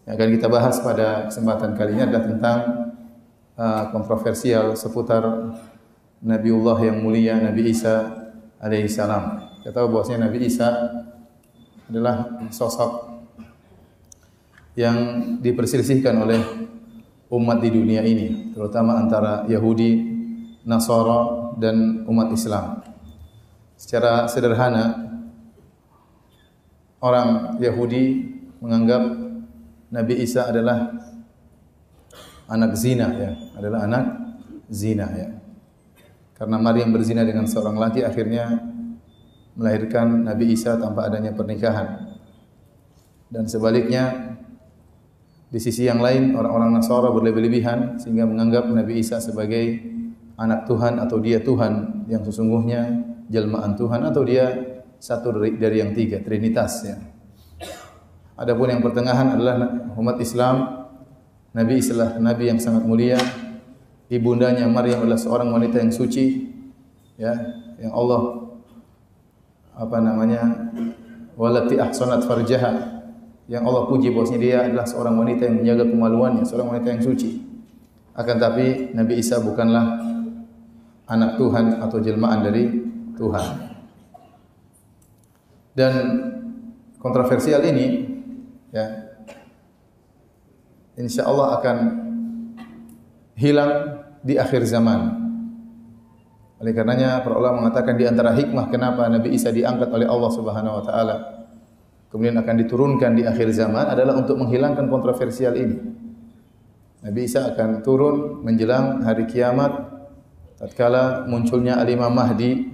Yang akan kita bahas pada kesempatan kali ini adalah tentang kontroversial seputar Nabiullah yang mulia Nabi Isa alaihi salam. Kita tahu bahwasanya Nabi Isa adalah sosok yang diperselisihkan oleh umat di dunia ini, terutama antara Yahudi, Nasara dan umat Islam. Secara sederhana, orang Yahudi menganggap Nabi Isa adalah anak zina, ya, adalah anak zina, ya. Karena Maryam berzina dengan seorang laki, akhirnya melahirkan Nabi Isa tanpa adanya pernikahan. Dan sebaliknya, di sisi yang lain orang-orang Nasara berlebih-lebihan sehingga menganggap Nabi Isa sebagai anak Tuhan atau dia Tuhan yang sesungguhnya jelmaan Tuhan atau dia satu dari yang tiga, Trinitas, ya. Adapun yang pertengahan adalah umat Islam. Nabi Isa adalah nabi yang sangat mulia. Ibundanya Maryam adalah seorang wanita yang suci, ya, yang Allah walati ahsanat farjaha, yang Allah puji bahwasanya dia adalah seorang wanita yang menjaga kemaluannya, seorang wanita yang suci. Akan tapi Nabi Isa bukanlah anak Tuhan atau jelmaan dari Tuhan. Dan kontroversial ini, ya, insyaallah akan hilang di akhir zaman. Oleh karenanya para ulama mengatakan di antara hikmah kenapa Nabi Isa diangkat oleh Allah Subhanahu wa taala kemudian akan diturunkan di akhir zaman adalah untuk menghilangkan kontroversial ini. Nabi Isa akan turun menjelang hari kiamat tatkala munculnya Al-Imam Mahdi.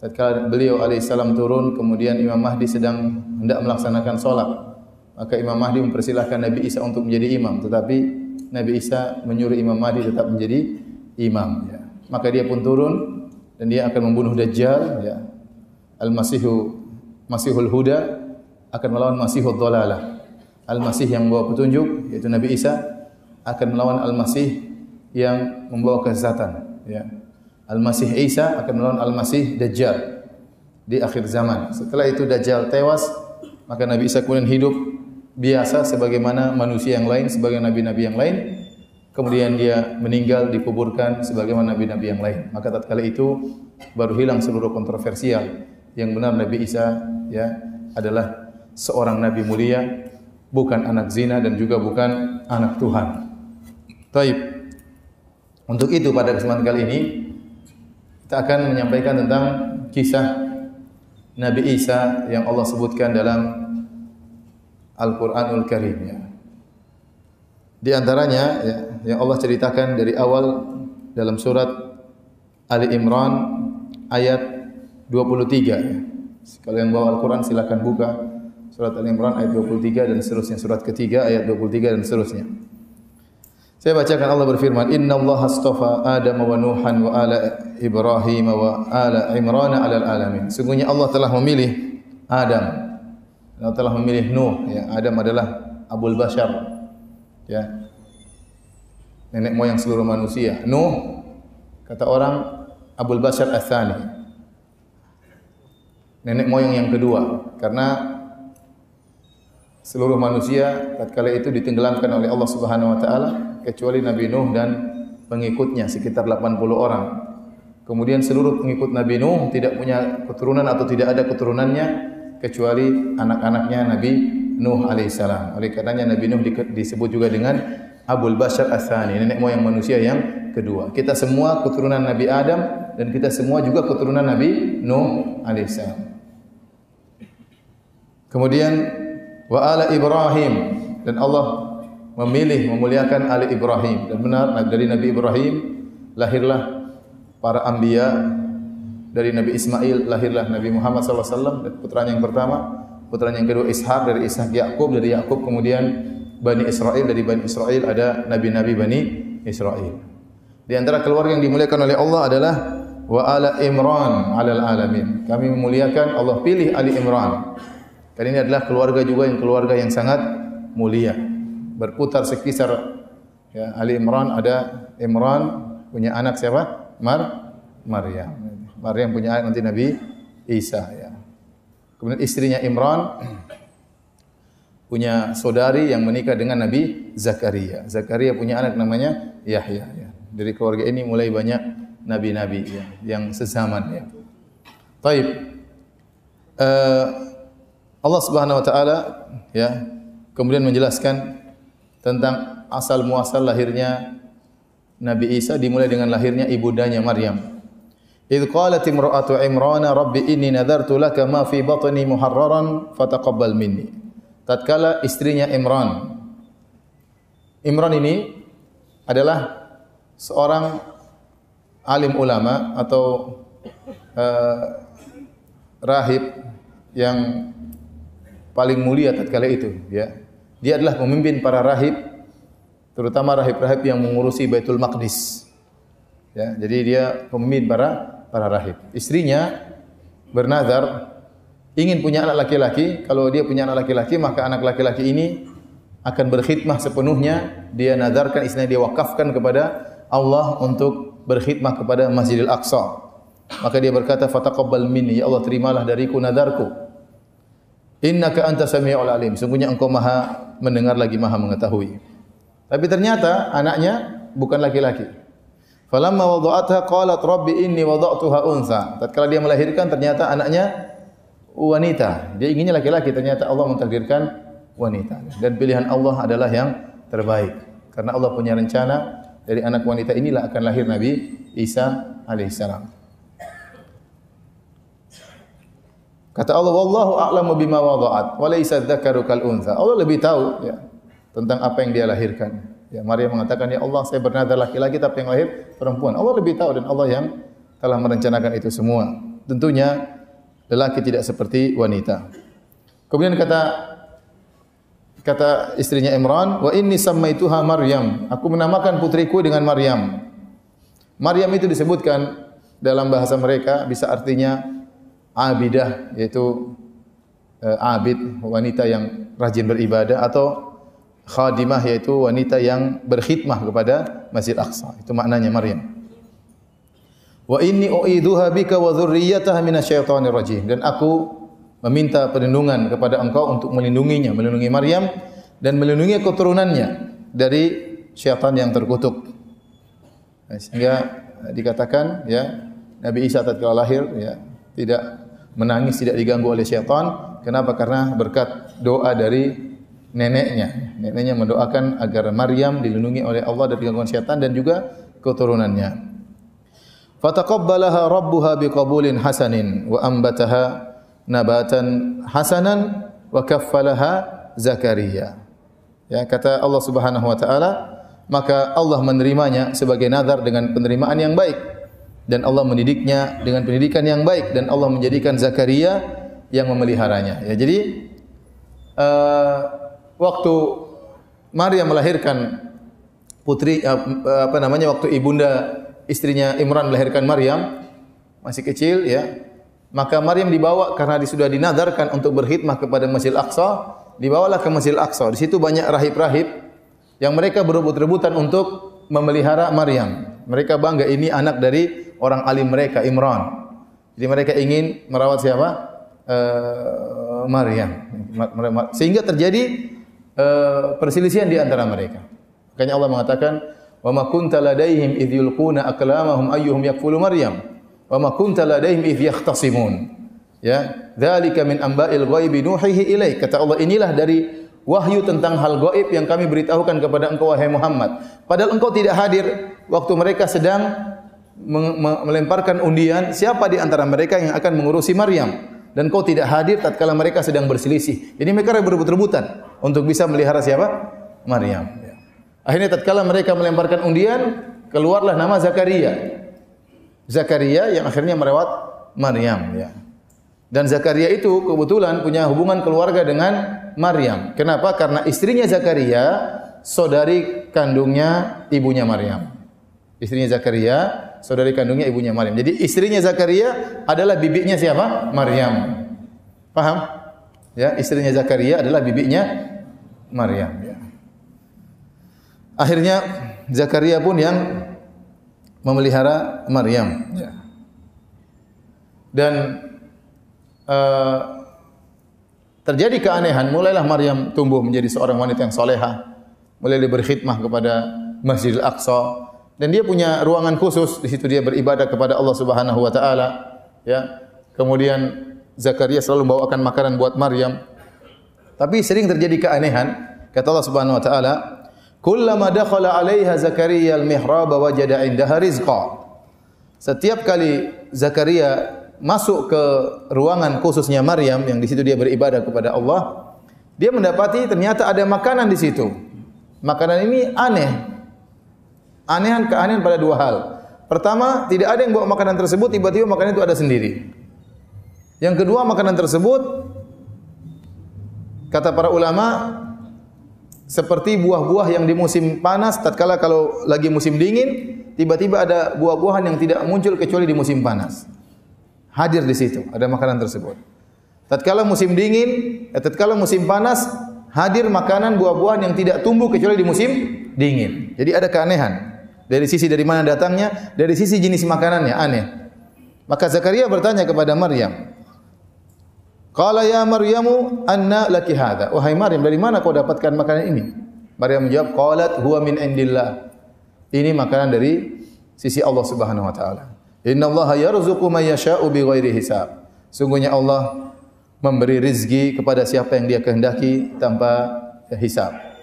Tatkala beliau alaihissalam turun, kemudian Imam Mahdi sedang hendak melaksanakan solat, maka Imam Mahdi mempersilahkan Nabi Isa untuk menjadi imam, tetapi Nabi Isa menyuruh Imam Mahdi tetap menjadi imam, ya. Maka dia pun turun dan dia akan membunuh Dajjal, ya. Masihul Huda akan melawan Masihul Dhalalah. Al-Masih yang membawa petunjuk yaitu Nabi Isa akan melawan Al-Masih yang membawa kesesatan, ya. Al-Masih Isa akan melawan Al-Masih Dajjal di akhir zaman. Setelah itu Dajjal tewas, maka Nabi Isa kemudian hidup biasa sebagaimana manusia yang lain, sebagai nabi-nabi yang lain. Kemudian dia meninggal, dikuburkan sebagaimana nabi-nabi yang lain. Maka tatkala itu baru hilang seluruh kontroversial. Yang benar Nabi Isa, ya, adalah seorang nabi mulia, bukan anak zina dan juga bukan anak Tuhan. Taib. Untuk itu pada kesempatan kali ini kita akan menyampaikan tentang kisah Nabi Isa yang Allah sebutkan dalam Al-Quranul Karim, ya. Di antaranya, ya, yang Allah ceritakan dari awal dalam surat Ali Imran ayat 23, ya. Kalau yang bawa Al-Quran silakan buka surat Ali Imran ayat 23 dan seterusnya, surat ketiga ayat 23 dan seterusnya. Saya bacakan, Allah berfirman, Inna Allah astafa Adam wa Nuhan wa ala Ibrahim wa ala Imran alal alamin. Sungguhnya Allah telah memilih Adam, Allah telah memilih Nuh, ya. Adam adalah Abul Bashar, ya, nenek moyang seluruh manusia. Nuh, kata orang, Abul Bashar Ats-Tsani, nenek moyang yang kedua, karena seluruh manusia tatkala itu ditenggelamkan oleh Allah Subhanahu wa taala kecuali Nabi Nuh dan pengikutnya sekitar 80 orang. Kemudian seluruh pengikut Nabi Nuh tidak punya keturunan atau tidak ada keturunannya kecuali anak-anaknya Nabi Nuh alaihissalam. Oleh karenanya Nabi Nuh disebut juga dengan Abul Bashar Ats-Tsani, nenek moyang manusia yang kedua. Kita semua keturunan Nabi Adam dan kita semua juga keturunan Nabi Nuh alaihissalam. Kemudian wa ala Ibrahim, dan Allah memilih memuliakan ali Ibrahim, dan benar dari Nabi Ibrahim lahirlah para anbiya. Dari Nabi Ismail lahirlah Nabi Muhammad SAW, putranya yang pertama. Putranya yang kedua Ishak, dari Ishak Yakub, dari Yakub kemudian Bani Israel, dari Bani Israel ada nabi-nabi Bani Israel. Di antara keluarga yang dimuliakan oleh Allah adalah wa ala Imran alal alamin. Kami memuliakan, Allah pilih Ali Imran. Karena ini adalah keluarga juga yang keluarga yang sangat mulia. Berputar sekitar, ya, Ali Imran, ada Imran punya anak siapa? Maryam. Maryam punya anak nanti Nabi Isa, ya. Kemudian istrinya Imran punya saudari yang menikah dengan Nabi Zakaria. Zakaria punya anak namanya Yahya. Ya. Dari keluarga ini mulai banyak nabi-nabi ya, yang sezaman. Ya. Taib. Allah Subhanahu Wa Taala ya kemudian menjelaskan tentang asal muasal lahirnya Nabi Isa dimulai dengan lahirnya ibundanya Maryam. Idz qalat imra'atu Imran rabbi inni nadartu laka ma fi batni muharraran fataqabbal minni. Tatkala istrinya Imran. Imran ini adalah seorang alim ulama atau rahib yang paling mulia tatkala itu ya. Dia adalah pemimpin para rahib, terutama rahib-rahib yang mengurusi Baitul Maqdis. Ya, jadi dia pemimpin para rahib. Istrinya bernazar ingin punya anak laki-laki. Kalau dia punya anak laki-laki, maka anak laki-laki ini akan berkhidmah sepenuhnya. Dia nadarkan, istrinya dia wakafkan kepada Allah untuk berkhidmah kepada Masjidil Aqsa. Maka dia berkata, "Fataqabbal minni, ya Allah terimalah dariku nadarku. Innaka anta sami'ul alim." Sungguhnya engkau Maha mendengar lagi Maha mengetahui. Tapi ternyata anaknya bukan laki-laki. Falamma wada'atha qalat rabbi inni wada'tuha unsa. Tatkala dia melahirkan ternyata anaknya wanita. Dia inginnya laki-laki, ternyata Allah mentakdirkan wanita. Dan pilihan Allah adalah yang terbaik. Karena Allah punya rencana dari anak wanita inilah akan lahir Nabi Isa alaihissalam. Kata Allah, wallahu a'lamu bima wada'at, wa laysa dzakaru kal untha. Allah lebih tahu ya tentang apa yang dia lahirkan. Ya, Maryam mengatakan, ya Allah, saya bernadar laki-laki tapi yang lahir perempuan. Allah lebih tahu dan Allah yang telah merencanakan itu semua. Tentunya lelaki tidak seperti wanita. Kemudian kata istrinya Imran, wa inni sammaituha Maryam. Aku menamakan putriku dengan Maryam. Maryam itu disebutkan dalam bahasa mereka bisa artinya abidah, yaitu abid, wanita yang rajin beribadah, atau khadimah, yaitu wanita yang berkhidmah kepada Masjid Aqsa. Itu maknanya Maryam. Wa inni u'iduha bika wa dzurriyyataha minasyaitonir rajim. Dan aku meminta perlindungan kepada engkau untuk melindunginya, melindungi Maryam dan melindungi keturunannya dari syaitan yang terkutuk. Sehingga dikatakan ya Nabi Isa tatkala lahir ya tidak menangis, tidak diganggu oleh syaitan. Kenapa? Karena berkat doa dari neneknya. Neneknya mendoakan agar Maryam dilindungi oleh Allah dari gangguan syaitan dan juga keturunannya. Fataqabbalaha rabbuha biqabulin hasanin wa ambataha nabatan hasanan wa kaffalaha Zakaria. Ya, kata Allah Subhanahu wa taala, maka Allah menerimanya sebagai nazar dengan penerimaan yang baik. Dan Allah mendidiknya dengan pendidikan yang baik, dan Allah menjadikan Zakaria yang memeliharanya. Ya, jadi waktu Maryam melahirkan putri waktu ibunda istrinya Imran melahirkan Maryam masih kecil ya, maka Maryam dibawa karena sudah dinadarkan untuk berkhidmah kepada Masjidil Aqsa, dibawalah ke Masjidil Aqsa. Di situ banyak rahib-rahib yang mereka berebut-rebutan untuk memelihara Maryam. Mereka bangga ini anak dari orang alim mereka, Imran. Jadi mereka ingin merawat siapa? Maryam. Sehingga terjadi perselisihan di antara mereka. Makanya Allah mengatakan, "Wa ma kunta ladaihim idh yulquna aqlamahum ayyuhum yakfulu Maryam, wa ma kunta ladaihim idh yakhtasimun." Ya, dzalika min amba'il ghaibi nuhihi ilaik. Kata Allah, inilah dari wahyu tentang hal gaib yang kami beritahukan kepada engkau wahai Muhammad. Padahal engkau tidak hadir waktu mereka sedang melemparkan undian siapa di antara mereka yang akan mengurusi Maryam, dan kau tidak hadir tatkala mereka sedang berselisih. Jadi mereka berebut-rebutan untuk bisa melihara siapa? Maryam. Akhirnya tatkala mereka melemparkan undian, keluarlah nama Zakaria. Zakaria yang akhirnya merawat Maryam ya. Dan Zakaria itu kebetulan punya hubungan keluarga dengan Maryam. Kenapa? Karena istrinya Zakaria saudari kandungnya ibunya Maryam. Istrinya Zakaria saudari kandungnya ibunya Maryam. Jadi istrinya Zakaria adalah bibinya siapa? Maryam. Paham? Ya, istrinya Zakaria adalah bibinya Maryam ya. Akhirnya Zakaria pun yang memelihara Maryam ya. Dan terjadi keanehan, mulailah Maryam tumbuh menjadi seorang wanita yang salehah, mulai berkhidmah kepada Masjidil Aqsa, dan dia punya ruangan khusus di situ dia beribadah kepada Allah Subhanahu wa taala, ya. Kemudian Zakaria selalu membawakan makanan buat Maryam. Tapi sering terjadi keanehan. Kata Allah Subhanahu wa taala, "Kullama dakhala 'alaiha Zakaria al-mihrab wajada 'indaha rizqa." Setiap kali Zakaria masuk ke ruangan khususnya Maryam yang di situ dia beribadah kepada Allah, dia mendapati ternyata ada makanan di situ. Makanan ini aneh. Keanehan pada dua hal. Pertama, tidak ada yang bawa makanan tersebut, tiba-tiba makanan itu ada sendiri. Yang kedua, makanan tersebut kata para ulama seperti buah-buah yang di musim panas, tatkala kalau lagi musim dingin, tiba-tiba ada buah-buahan yang tidak muncul kecuali di musim panas. Hadir di situ, ada makanan tersebut. Tatkala musim dingin, tatkala musim panas, hadir makanan buah-buahan yang tidak tumbuh kecuali di musim dingin. Jadi ada keanehan. Dari sisi dari mana datangnya, dari sisi jenis makanannya aneh. Maka Zakaria bertanya kepada Maryam, "Qala ya Maryamu, anna laki hadha?" Wahai Maryam, dari mana kau dapatkan makanan ini? Maryam menjawab, "Qalat huwa min indillah." Ini makanan dari sisi Allah Subhanahu wa taala. Innallaha yarzuqu man yasha'u bighairi hisab. Sungguhnya Allah memberi rezeki kepada siapa yang Dia kehendaki tanpa hisab.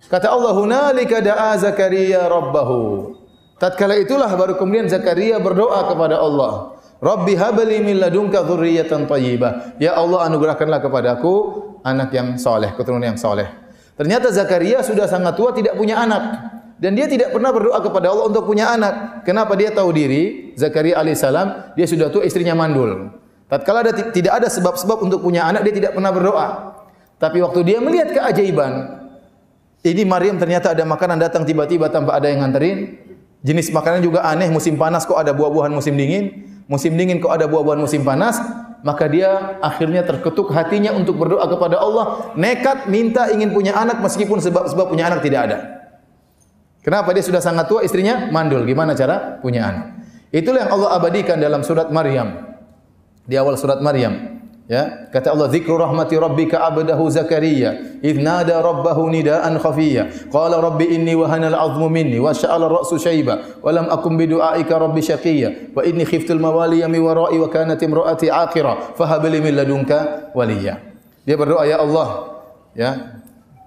Kata Allah, "Hunalika da'a Zakaria rabbahu." Tatkala itulah baru kemudian Zakaria berdoa kepada Allah, "Rabbi habli min ladunka dzurriyyatan thayyibah." Ya Allah, anugerahkanlah kepadaku anak yang saleh, keturunan yang saleh. Ternyata Zakaria sudah sangat tua, tidak punya anak. Dan dia tidak pernah berdoa kepada Allah untuk punya anak. Kenapa? Dia tahu diri, Zakaria alaihissalam, dia sudah tua, istrinya mandul. Tatkala tidak ada sebab-sebab untuk punya anak, dia tidak pernah berdoa. Tapi waktu dia melihat keajaiban, ini Maryam ternyata ada makanan datang tiba-tiba tanpa ada yang nganterin. Jenis makanan juga aneh, musim panas kok ada buah-buahan musim dingin kok ada buah-buahan musim panas. Maka dia akhirnya terketuk hatinya untuk berdoa kepada Allah, nekat minta ingin punya anak meskipun sebab-sebab punya anak tidak ada. Kenapa? Dia sudah sangat tua, istrinya mandul. Gimana cara punya anak? Itulah yang Allah abadikan dalam surat Maryam. Di awal surat Maryam, ya, kata Allah, "Dzikru rahmati rabbika 'abdahu Zakaria idz nada rabbahu nidaan khafiyya qala rabbi inni wahana al-'azmu minni wa sha'ala ar-ra'su shayba wa lam akum bi du'aika rabbi shaqiyya wa inni khiftu al-mawaliya min wara'i wa kanat imra'ati 'aqira fahab li min ladunka waliyya." Dia berdoa, "Ya Allah," ya,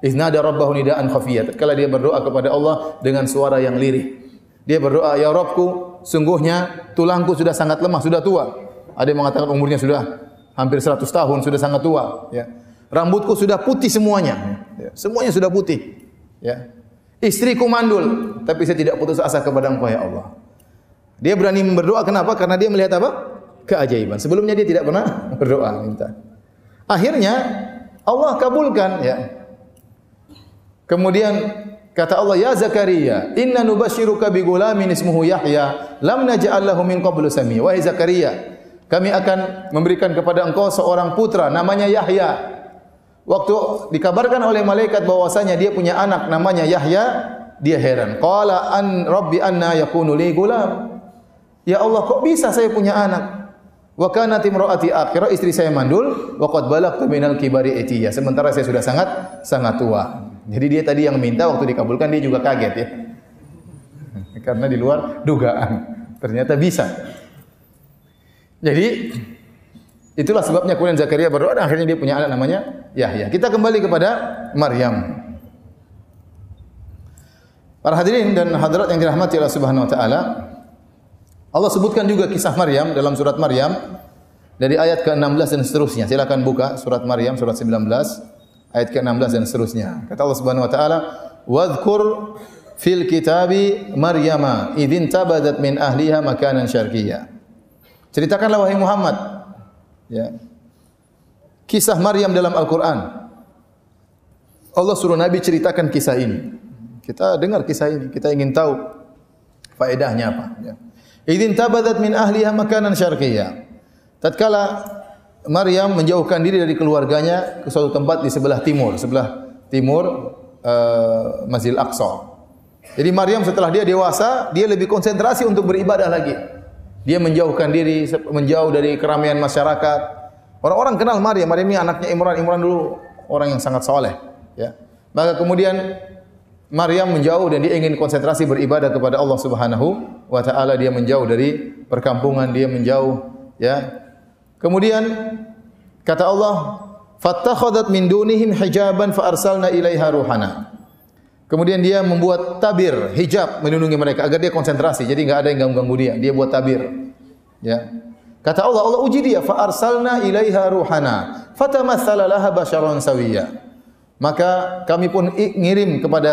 idz nada rabbahu nidaan khafiyya. Tatkala dia berdoa kepada Allah dengan suara yang lirih. Dia berdoa, "Ya Rabbku, sungguhnya tulangku sudah sangat lemah, sudah tua." Ada yang mengatakan umurnya sudah hampir 100 tahun, sudah sangat tua, ya. Rambutku sudah putih semuanya, ya. Semuanya sudah putih, ya. Istriku mandul, tapi saya tidak putus asa kepada Engkau ya Allah. Dia berani berdoa, kenapa? Karena dia melihat apa? Keajaiban. Sebelumnya dia tidak pernah berdoa minta. Akhirnya Allah kabulkan, ya. Kemudian kata Allah, "Ya Zakaria, inna nubashiruka bi gulamin ismuhu Yahya, lam naj'al lahu min qablu samiyya." Wahai Zakaria, kami akan memberikan kepada engkau seorang putra namanya Yahya. Waktu dikabarkan oleh malaikat bahwasanya dia punya anak namanya Yahya, dia heran. Qala an rabbi anna yakunu li gulam. Ya Allah, kok bisa saya punya anak? Wa kanat imraati akhira, istri saya mandul, wa qad balagtu minal kibari itiya. Sementara saya sudah sangat tua. Jadi dia tadi yang minta, waktu dikabulkan dia juga kaget, ya. Karena di luar dugaan. Ternyata bisa. Jadi itulah sebabnya kemudian Zakaria berdoa dan akhirnya dia punya anak namanya Yahya. Kita kembali kepada Maryam. Para hadirin dan hadirat yang dirahmati Allah Subhanahu wa taala, Allah sebutkan juga kisah Maryam dalam surat Maryam dari ayat ke-16 dan seterusnya. Silakan buka surat Maryam surat 19 ayat ke-16 dan seterusnya. Kata Allah Subhanahu wa taala, "Wadhkur fil kitabi Maryama idzin tabadat min ahliha makanan syarqiyya." Ceritakanlah wahai Muhammad, ya, kisah Maryam dalam Al-Quran. Allah suruh Nabi ceritakan kisah ini. Kita dengar kisah ini, kita ingin tahu faedahnya apa. Ya. Idzin tabadat min ahliha makanan syarqiyya. Tatkala Maryam menjauhkan diri dari keluarganya ke suatu tempat di sebelah timur Masjidil Aqsa. Jadi Maryam setelah dia dewasa, dia lebih konsentrasi untuk beribadah lagi. Dia menjauhkan diri, menjauh dari keramaian masyarakat, Orang-orang kenal Maryam. Maryam ini anaknya Imran. Imran dulu orang yang sangat soleh. Ya. Maka kemudian Maryam menjauh dan dia ingin konsentrasi beribadah kepada Allah Subhanahu wa taala. Dia menjauh dari perkampungan, dia menjauh, ya. Kemudian kata Allah, "Fattakhadhat min dunihim hijaban fa arsalna ilaiha ruhana." Kemudian dia membuat tabir, hijab melindungi mereka agar dia konsentrasi. Jadi enggak ada yang ganggu-ganggu dia. Dia buat tabir. Ya. Kata Allah, Allah uji dia, fa arsalna ilaiha ruhana fatamatsala laha basharan sawiyya. Maka kami pun ngirim kepada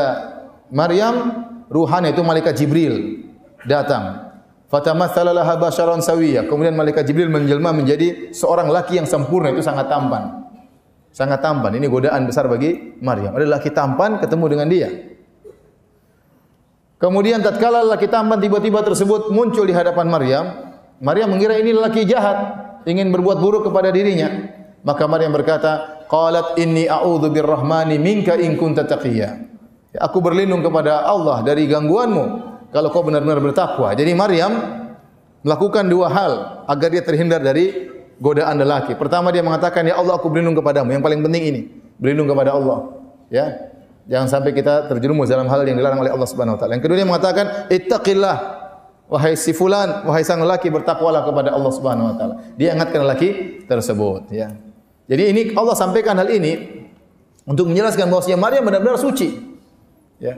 Maryam ruhan, itu malaikat Jibril datang. Fatamatsala laha basharan sawiyya. Kemudian malaikat Jibril menjelma menjadi seorang laki yang sempurna, itu sangat tampan. Sangat tampan. Ini godaan besar bagi Maryam. Ada laki tampan ketemu dengan dia. Kemudian tatkala laki tampan tiba-tiba tersebut muncul di hadapan Maryam, Maryam mengira ini lelaki jahat, ingin berbuat buruk kepada dirinya. Maka Maryam berkata, qalat inni a'udzu birrahmani minka in kunta taqiyya. Aku berlindung kepada Allah dari gangguanmu kalau kau benar-benar bertakwa. Jadi Maryam melakukan dua hal agar dia terhindar dari godaan lelaki. Pertama dia mengatakan, ya Allah aku berlindung kepadamu. Yang paling penting ini, berlindung kepada Allah. Ya, jangan sampai kita terjerumus dalam hal yang dilarang oleh Allah Subhanahu wa taala. Yang kedua dia mengatakan, ittaqillah, wahai si fulan, wahai sang lelaki, bertakwalah kepada Allah Subhanahu wa taala. Dia ingatkan lelaki tersebut, ya. Jadi ini Allah sampaikan hal ini untuk menjelaskan bahwasanya Maryam benar-benar suci. Ya.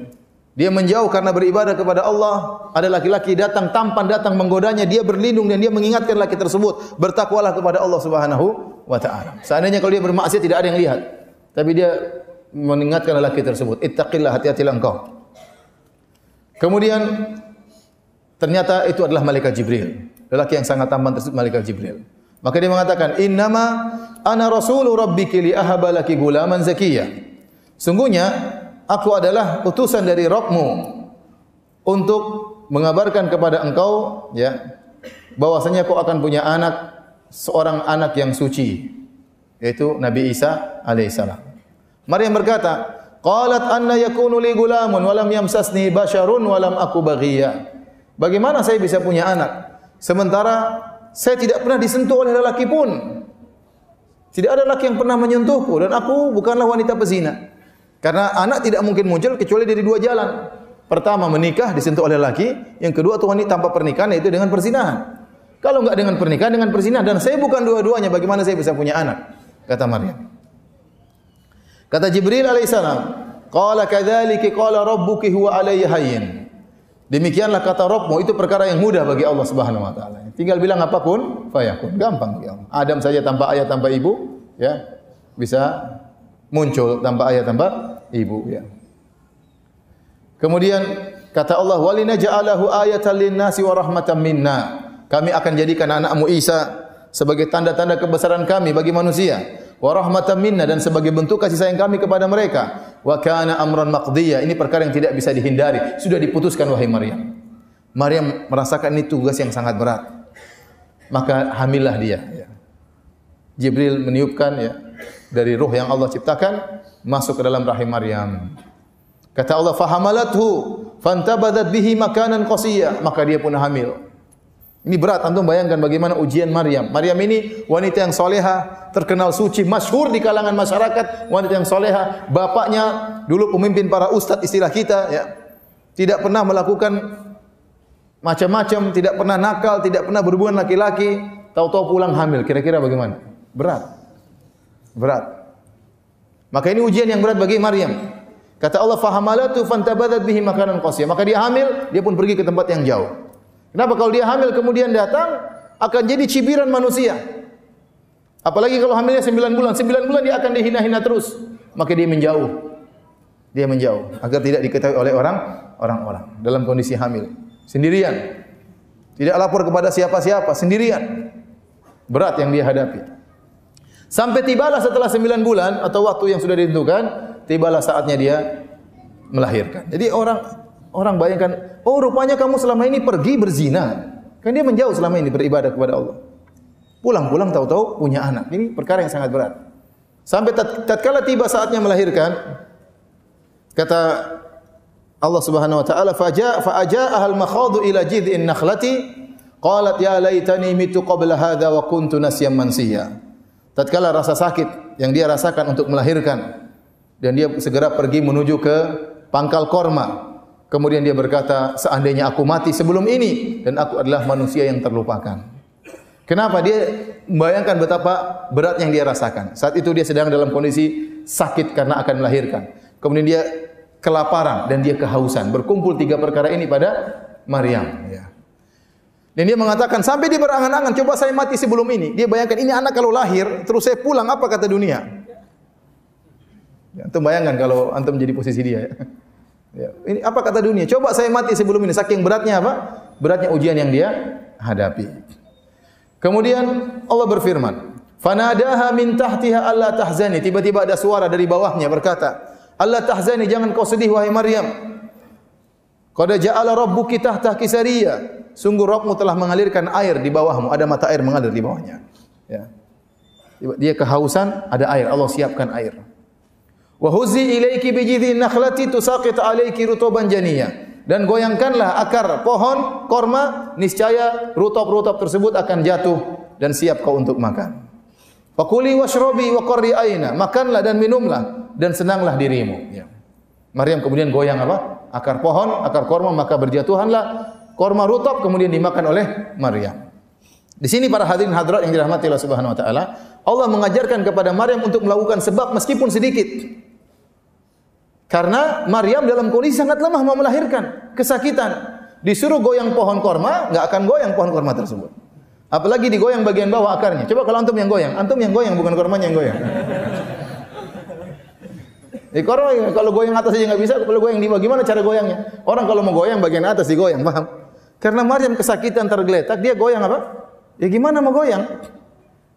Dia menjauh karena beribadah kepada Allah. Ada laki-laki datang tampan, datang menggodanya, dia berlindung dan dia mengingatkan laki tersebut, bertakwalah kepada Allah Subhanahu wa taala. Seandainya kalau dia bermaksiat tidak ada yang lihat, tapi dia mengingatkan laki tersebut, ittaqillah, hati-hatilah engkau. Kemudian ternyata itu adalah malaikat Jibril. Lelaki yang sangat tampan tersebut malaikat Jibril. Maka dia mengatakan, innama ana rasulu rabbiki li ahaba laki gulaman zakiyya. Sungguhnya aku adalah utusan dari Rabbmu untuk mengabarkan kepada engkau, ya, bahwasanya kau akan punya anak, seorang anak yang suci, yaitu Nabi Isa alaihissalam. Maryam berkata, qalat anna yakunu li gulamun wa lam yamsasni basharun wa lam aku baghiyya. Bagaimana saya bisa punya anak sementara saya tidak pernah disentuh oleh lelaki pun. Tidak ada lelaki yang pernah menyentuhku dan aku bukanlah wanita pezina. Karena anak tidak mungkin muncul kecuali dari dua jalan. Pertama menikah disentuh oleh lelaki, yang kedua atau wanita tanpa pernikahan, yaitu dengan perzinahan. Kalau enggak dengan pernikahan, dengan perzinahan, dan saya bukan dua-duanya, bagaimana saya bisa punya anak? Kata Maryam. Kata Jibril alaihissalam, qala kadzalika qala rabbuki huwa alayya hayyin. Demikianlah kata Rabbmu, itu perkara yang mudah bagi Allah Subhanahu wa taala. Tinggal bilang apapun, fayakun, gampang bagi Allah. Adam saja tanpa ayah tanpa ibu, ya, bisa muncul tanpa ayah tanpa ibu, ya. Kemudian kata Allah, walinaj'alahu ayatan lin-nasi wa rahmatan minna. Kami akan jadikan anakmu Isa sebagai tanda-tanda kebesaran kami bagi manusia. Wa rahmatan minna, dan sebagai bentuk kasih sayang kami kepada mereka. Wa kana amran maqdiya, ini perkara yang tidak bisa dihindari, sudah diputuskan wahai Maryam. Maryam merasakan ini tugas yang sangat berat. Maka hamillah dia, ya. Jibril meniupkan, ya, dari ruh yang Allah ciptakan masuk ke dalam rahim Maryam. Kata Allah, fahamalathu fantabadat bihi makanan qasiyya, maka dia pun hamil. Ini berat, antum bayangkan bagaimana ujian Maryam. Maryam ini wanita yang soleha, terkenal suci, masyhur di kalangan masyarakat, wanita yang soleha. Bapaknya dulu pemimpin para ustadz istilah kita, ya. Tidak pernah melakukan macam-macam, tidak pernah nakal, tidak pernah berhubungan laki-laki, tahu-tahu pulang hamil. Kira-kira bagaimana? Berat. Berat. Maka ini ujian yang berat bagi Maryam. Kata Allah, fahamalatu fantabadat bihi makanan qasiyya. Maka dia hamil, dia pun pergi ke tempat yang jauh. Kenapa? Kalau dia hamil kemudian datang, akan jadi cibiran manusia. Apalagi kalau hamilnya 9 bulan. 9 bulan dia akan dihina-hina terus. Maka dia menjauh. Dia menjauh agar tidak diketahui oleh orang-orang dalam kondisi hamil. Sendirian. Tidak lapor kepada siapa-siapa, sendirian. Berat yang dia hadapi. Sampai tibalah setelah 9 bulan atau waktu yang sudah ditentukan, tibalah saatnya dia melahirkan. Jadi orang bayangkan, oh rupanya kamu selama ini pergi berzina. Kan dia menjauh selama ini beribadah kepada Allah. Pulang-pulang tahu-tahu punya anak. Ini perkara yang sangat berat. Sampai tatkala tiba saatnya melahirkan, kata Allah Subhanahu wa taala, fa'aja'aha al-makhadu ila jid'in nakhlati qalat ya laitani mitu qabla hadha wa kuntu nasyan mansiya. tatkala rasa sakit yang dia rasakan untuk melahirkan, dan dia segera pergi menuju ke pangkal korma. Kemudian dia berkata, seandainya aku mati sebelum ini dan aku adalah manusia yang terlupakan. Kenapa? Dia membayangkan betapa berat yang dia rasakan. Saat itu dia sedang dalam kondisi sakit karena akan melahirkan. Kemudian dia kelaparan dan dia kehausan. Berkumpul 3 perkara ini pada Maryam. Ya. Dan dia mengatakan, sampai dia berangan-angan, coba saya mati sebelum ini. Dia bayangkan, ini anak kalau lahir, terus saya pulang, apa kata dunia? Ya, antum bayangkan kalau antum menjadi posisi dia. Ya. Ini apa kata dunia? Coba saya mati sebelum ini. Saking beratnya apa? Beratnya ujian yang dia hadapi. Kemudian Allah berfirman, "Fanadaha min tahtiha alla tahzani." Tiba-tiba ada suara dari bawahnya berkata, "Alla tahzani, jangan kau sedih wahai Maryam. Qad ja'ala rabbuki tahtaki sariya." Sungguh Rabbmu telah mengalirkan air di bawahmu, ada mata air mengalir di bawahnya. Ya. Dia kehausan, ada air, Allah siapkan air. Wa huzzi ilaiki bi jidhin nakhlati tusaqit alayki rutuban janiyya. Dan goyangkanlah akar pohon korma, niscaya rutop-rutop tersebut akan jatuh dan siap kau untuk makan. Fakuli washrobi wa qarri aina, makanlah dan minumlah dan senanglah dirimu. Ya. Maryam kemudian goyang apa? Akar pohon, akar korma, maka berjatuhanlah korma rutop kemudian dimakan oleh Maryam. Di sini para hadirin hadirat yang dirahmati Allah Subhanahu wa taala, Allah mengajarkan kepada Maryam untuk melakukan sebab meskipun sedikit. Karena Maryam dalam kondisi sangat lemah mau melahirkan, kesakitan. Disuruh goyang pohon korma, enggak akan goyang pohon korma tersebut. Apalagi digoyang bagian bawah akarnya. Coba kalau antum yang goyang bukan kormanya yang goyang. Korma kalau goyang atas saja enggak bisa, kalau goyang di bawah gimana cara goyangnya? Orang kalau mau goyang bagian atas digoyang, paham? Karena Maryam kesakitan tergeletak, dia goyang apa? Ya gimana mau goyang?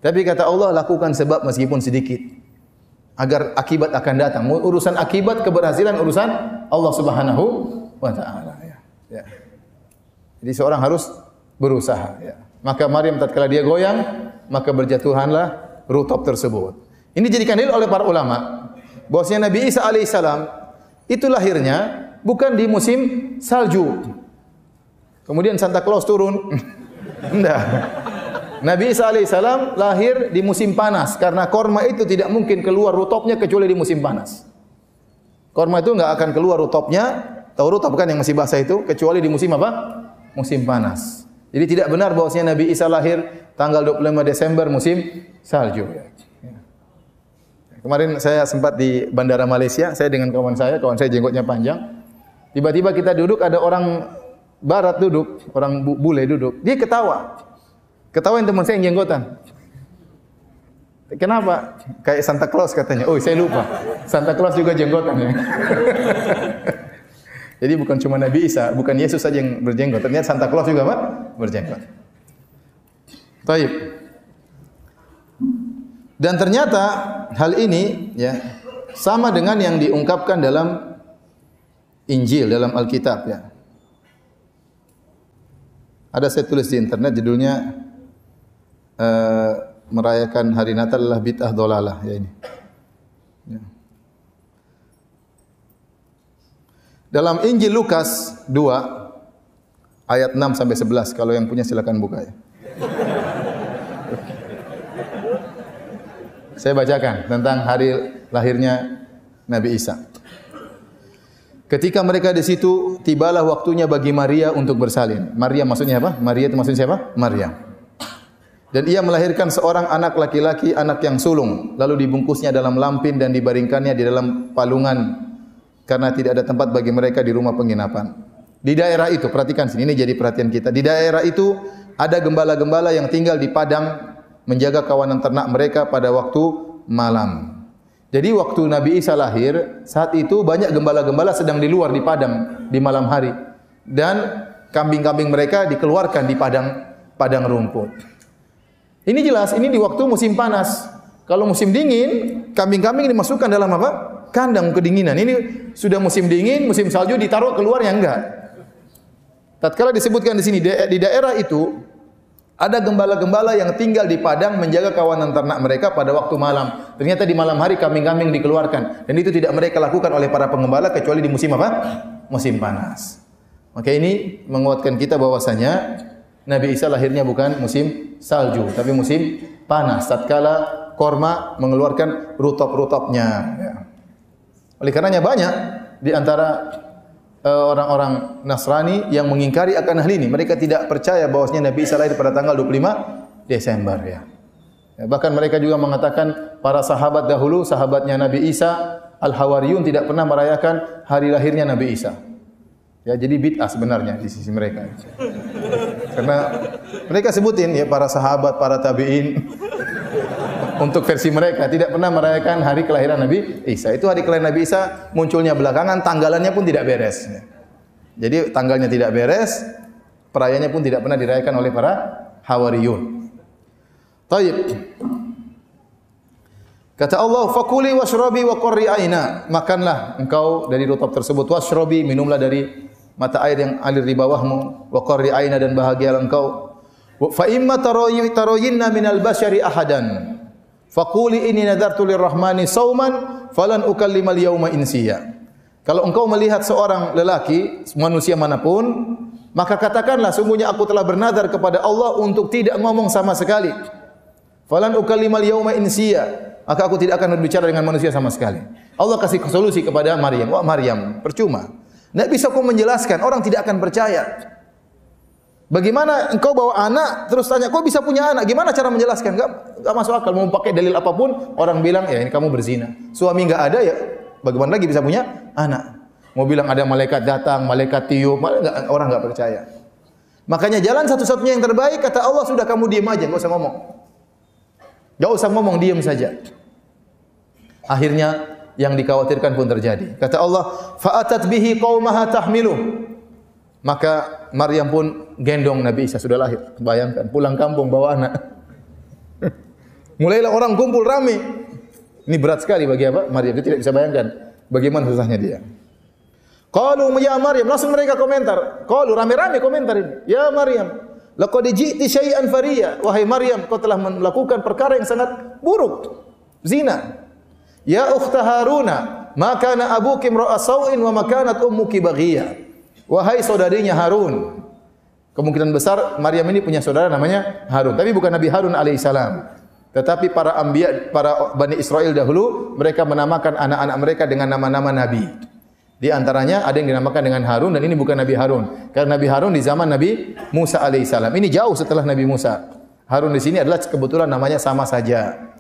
Tapi kata Allah, lakukan sebab meskipun sedikit. Agar akibat akan datang. Urusan akibat, keberhasilan urusan Allah Subhanahu wa taala. Ya. Jadi seorang harus berusaha. Ya. Maka Maryam tatkala dia goyang, maka berjatuhanlah rutop tersebut. Ini dijadikan dalil oleh para ulama bahwasanya Nabi Isa alaihissalam itu lahirnya bukan di musim salju. Kemudian Santa Claus turun. Enggak. Nabi Isa alaihissalam lahir di musim panas karena korma itu tidak mungkin keluar rutopnya kecuali di musim panas. Korma itu enggak akan keluar rutopnya, tahu rutop kan yang masih basah itu, kecuali di musim apa? Musim panas. Jadi tidak benar bahwasanya Nabi Isa lahir tanggal 25 Desember musim salju. Kemarin saya sempat di bandara Malaysia, saya dengan kawan saya jenggotnya panjang. Tiba-tiba kita duduk, ada orang barat duduk, orang bule duduk. Dia ketawa. Ketawain teman saya yang jenggotan. Kenapa? Kayak Santa Claus katanya. Oh, saya lupa. Santa Claus juga jenggotan ya. Jadi bukan cuma Nabi Isa, bukan Yesus saja yang berjenggot. Ternyata Santa Claus juga apa? Berjenggot. Baik. Dan ternyata hal ini ya sama dengan yang diungkapkan dalam Injil, dalam Alkitab ya. Ada saya tulis di internet judulnya merayakan hari Natal adalah bid'ah dhalalah ya ini. Ya. Dalam Injil Lukas 2 ayat 6 sampai 11, kalau yang punya silakan buka ya. Saya bacakan tentang hari lahirnya Nabi Isa. Ketika mereka di situ, tibalah waktunya bagi Maria untuk bersalin. Maria maksudnya apa? Maria itu maksudnya siapa? Maryam. Dan ia melahirkan seorang anak laki-laki, anak yang sulung, lalu dibungkusnya dalam lampin dan dibaringkannya di dalam palungan karena tidak ada tempat bagi mereka di rumah penginapan. Di daerah itu, perhatikan sini, ini jadi perhatian kita. Di daerah itu ada gembala-gembala yang tinggal di padang menjaga kawanan ternak mereka pada waktu malam. Jadi waktu Nabi Isa lahir, saat itu banyak gembala-gembala sedang di luar di padang di malam hari. Dan kambing-kambing mereka dikeluarkan di padang rumput. Ini jelas, ini di waktu musim panas. Kalau musim dingin, kambing-kambing dimasukkan dalam apa? Kandang kedinginan. Ini sudah musim dingin, musim salju ditaruh keluar yang enggak. Tatkala disebutkan di sini di daerah itu ada gembala-gembala yang tinggal di padang menjaga kawanan ternak mereka pada waktu malam. Ternyata di malam hari kambing-kambing dikeluarkan dan itu tidak mereka lakukan oleh para pengembala kecuali di musim apa? Musim panas. Maka ini menguatkan kita bahwasanya Nabi Isa lahirnya bukan musim salju tapi musim panas tatkala korma mengeluarkan rutop-rutopnya. Ya. Oleh karenanya banyak di antara orang-orang Nasrani yang mengingkari akan hal ini. Mereka tidak percaya bahwasanya Nabi Isa lahir pada tanggal 25 Desember. Ya. Bahkan mereka juga mengatakan para sahabat dahulu, sahabatnya Nabi Isa, Al-Hawariyun tidak pernah merayakan hari lahirnya Nabi Isa. Ya, jadi bid'ah sebenarnya di sisi mereka. Karena mereka sebutin ya para sahabat, para tabi'in untuk versi mereka tidak pernah merayakan hari kelahiran Nabi Isa. Itu hari kelahiran Nabi Isa munculnya belakangan, tanggalannya pun tidak beres. Jadi tanggalnya tidak beres, perayaannya pun tidak pernah dirayakan oleh para Hawariyun. Taib. Kata Allah, fakuli washrabi wa qurri aina. Makanlah engkau dari rutop tersebut, washrabi, minumlah dari mata air yang alir di bawahmu, wa qurri aina, dan bahagialah engkau. Fa imma taroyinna minal bashari ahadan. Fakuli inni nadartu lirrahmani sauman falan ukallimal yauma insiya. Kalau engkau melihat seorang lelaki, manusia manapun, maka katakanlah sungguhnya aku telah bernazar kepada Allah untuk tidak ngomong sama sekali. Falan ukallimal yauma insiya. Maka aku tidak akan berbicara dengan manusia sama sekali. Allah kasih solusi kepada Maryam. Wah Maryam, percuma. Tidak bisa kau menjelaskan, orang tidak akan percaya. Bagaimana engkau bawa anak, terus tanya, kau bisa punya anak? Gimana cara menjelaskan? Gak masuk akal. Mau pakai dalil apapun, orang bilang, ya ini kamu berzina. Suami gak ada, ya bagaimana lagi bisa punya anak? Mau bilang ada malaikat datang, malaikat tiup, orang gak percaya. Makanya jalan satu-satunya yang terbaik, kata Allah, sudah kamu diam aja, gak usah ngomong. Gak usah ngomong, diam saja. Akhirnya yang dikhawatirkan pun terjadi. Kata Allah, fa'atat bihi qaumaha tahmiluh. Maka Maryam pun gendong Nabi Isa, sudah lahir. Bayangkan, pulang kampung bawa anak. Mulailah orang kumpul rame. Ini berat sekali bagi apa? Maryam, dia tidak bisa bayangkan bagaimana susahnya dia. Qalu ya Maryam, langsung mereka komentar. Qalu rame-rame komentar ini. Ya Maryam, laqad ji'ti syai'an fariya. Wahai Maryam, kau telah melakukan perkara yang sangat buruk. Zina. Ya ukhta Haruna, ma kana abuki imra'a sawin wa ma kanat ummuki baghiyah. Wahai saudarinya Harun. Kemungkinan besar Maryam ini punya saudara namanya Harun, tapi bukan Nabi Harun alaihissalam. Tetapi para anbiya, para Bani Israel dahulu, mereka menamakan anak-anak mereka dengan nama-nama nabi. Di antaranya ada yang dinamakan dengan Harun, dan ini bukan Nabi Harun. Karena Nabi Harun di zaman Nabi Musa alaihissalam. Ini jauh setelah Nabi Musa. Harun di sini adalah kebetulan namanya sama saja.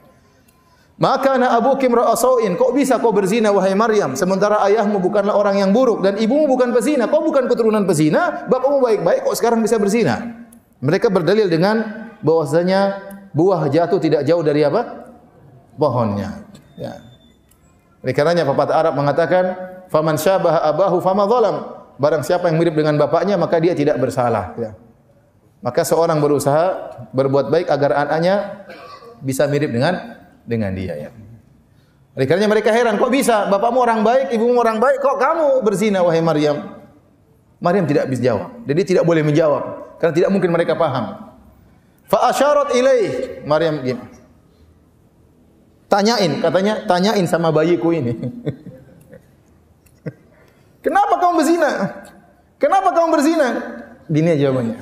Maka na abuki imra'a sawin, kok bisa kau berzina wahai Maryam, sementara ayahmu bukanlah orang yang buruk dan ibumu bukan pezina. Kau bukan keturunan pezina, bapakmu baik-baik, kok sekarang bisa berzina? Mereka berdalil dengan bahwasanya buah jatuh tidak jauh dari apa? Pohonnya. Ya. Oleh karenanya pepatah Arab mengatakan, faman syabaha abahu fama zalam. Barang siapa yang mirip dengan bapaknya maka dia tidak bersalah. Ya. Maka seorang berusaha berbuat baik agar anaknya bisa mirip dengan dia, ya. Oleh karenanya mereka heran, kok bisa bapakmu orang baik, ibumu orang baik, kok kamu berzina wahai Maryam? Maryam tidak bisa jawab. Jadi tidak boleh menjawab karena tidak mungkin mereka paham. Fa asyarat ilaih, Maryam gini. Katanya tanyain sama bayiku ini. Kenapa kamu berzina? Kenapa kamu berzina? Gini jawabannya.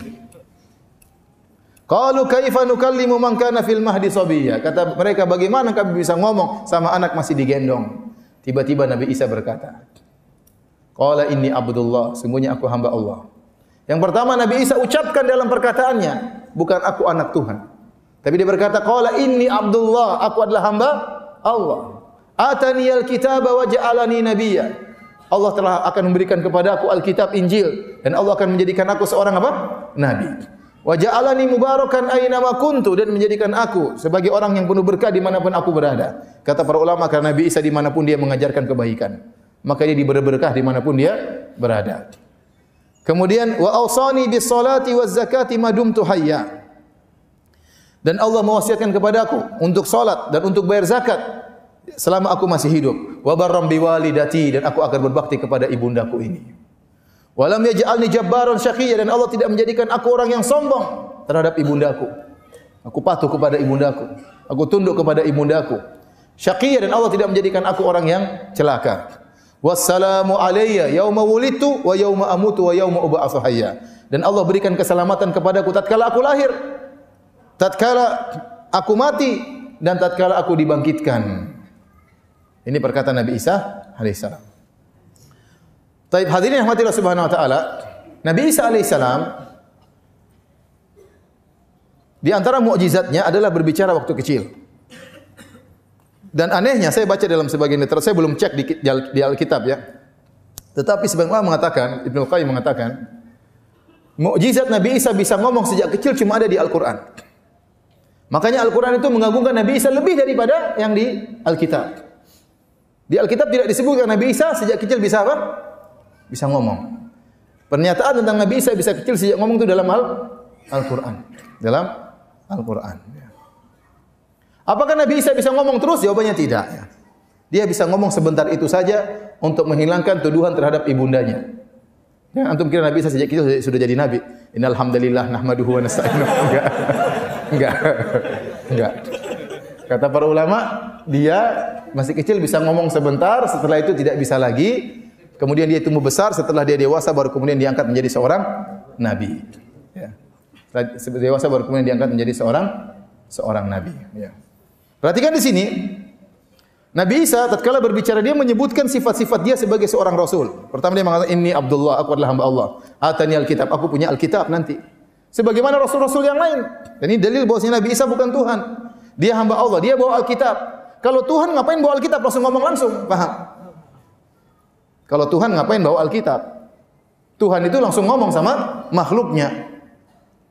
Qalu kaifa nukallimu man kana fil mahdi sabiyya. Kata mereka, bagaimana kami bisa ngomong sama anak masih digendong? Tiba-tiba Nabi Isa berkata, qala inni abdullah, sungguhnya aku hamba Allah. Yang pertama Nabi Isa ucapkan dalam perkataannya, bukan aku anak Tuhan. Tapi dia berkata, qala inni abdullah, aku adalah hamba Allah. Ataniyal kitaba wa ja'alani nabiyya. Allah telah akan memberikan kepada aku Alkitab, Injil, dan Allah akan menjadikan aku seorang apa? Nabi. Wa ja'alani mubarakan aina ma kuntu, dan menjadikan aku sebagai orang yang penuh berkah dimanapun aku berada. Kata para ulama, karena Nabi Isa dimanapun dia mengajarkan kebaikan, maka dia diberi berkah dimanapun dia berada. Kemudian wa awsani bis salati waz zakati ma dumtu hayya. Dan Allah mewasiatkan kepadaku untuk salat dan untuk bayar zakat selama aku masih hidup. Wa barram biwalidati, dan aku akan berbakti kepada ibundaku ini. Walam yaj'alni jabbaran syaqiyya, dan Allah tidak menjadikan aku orang yang sombong terhadap ibundaku. Aku patuh kepada ibundaku, aku tunduk kepada ibundaku. Syaqiyya, dan Allah tidak menjadikan aku orang yang celaka. Wassalamu alayya yauma wulidtu wa yauma amutu wa yauma ub'atsu hayya. Dan Allah berikan keselamatan kepadaku tatkala aku lahir, tatkala aku mati, dan tatkala aku dibangkitkan. Ini perkataan Nabi Isa alaihissalam. Taib hadirin yang rahmati Allah Subhanahu wa taala, Nabi Isa alaihissalam di antara mukjizatnya adalah berbicara waktu kecil. Dan anehnya saya baca dalam sebagian literatur, saya belum cek di Alkitab ya. Tetapi sebagian ulama mengatakan, Ibnu Qayyim mengatakan, mukjizat Nabi Isa bisa ngomong sejak kecil cuma ada di Al-Qur'an. Makanya Al-Qur'an itu mengagungkan Nabi Isa lebih daripada yang di Alkitab. Di Alkitab tidak disebutkan Nabi Isa sejak kecil bisa apa? Bisa ngomong. Pernyataan tentang Nabi Isa bisa kecil sejak ngomong itu dalam Al-Qur'an. Dalam Al-Qur'an. Apakah Nabi Isa bisa ngomong terus? Jawabannya tidak. Dia bisa ngomong sebentar itu saja untuk menghilangkan tuduhan terhadap ibundanya. Ya, antum kira Nabi Isa sejak kecil sudah jadi nabi? Innal hamdalillah nahmaduhu wa nasta'inuhu. Enggak. Kata para ulama, dia masih kecil bisa ngomong sebentar, setelah itu tidak bisa lagi. Kemudian dia tumbuh besar, setelah dia dewasa baru kemudian diangkat menjadi seorang nabi. Ya. Dewasa baru kemudian diangkat menjadi seorang nabi. Ya. Perhatikan di sini, Nabi Isa tatkala berbicara dia menyebutkan sifat-sifat dia sebagai seorang rasul. Pertama dia mengatakan inni Abdullah, aku adalah hamba Allah. Atani alkitab, aku punya alkitab nanti. Sebagaimana rasul-rasul yang lain. Dan ini dalil bahwasanya Nabi Isa bukan Tuhan. Dia hamba Allah, dia bawa alkitab. Kalau Tuhan ngapain bawa alkitab? Langsung ngomong langsung, paham? Kalau Tuhan ngapain bawa alkitab? Tuhan itu langsung ngomong sama makhluknya.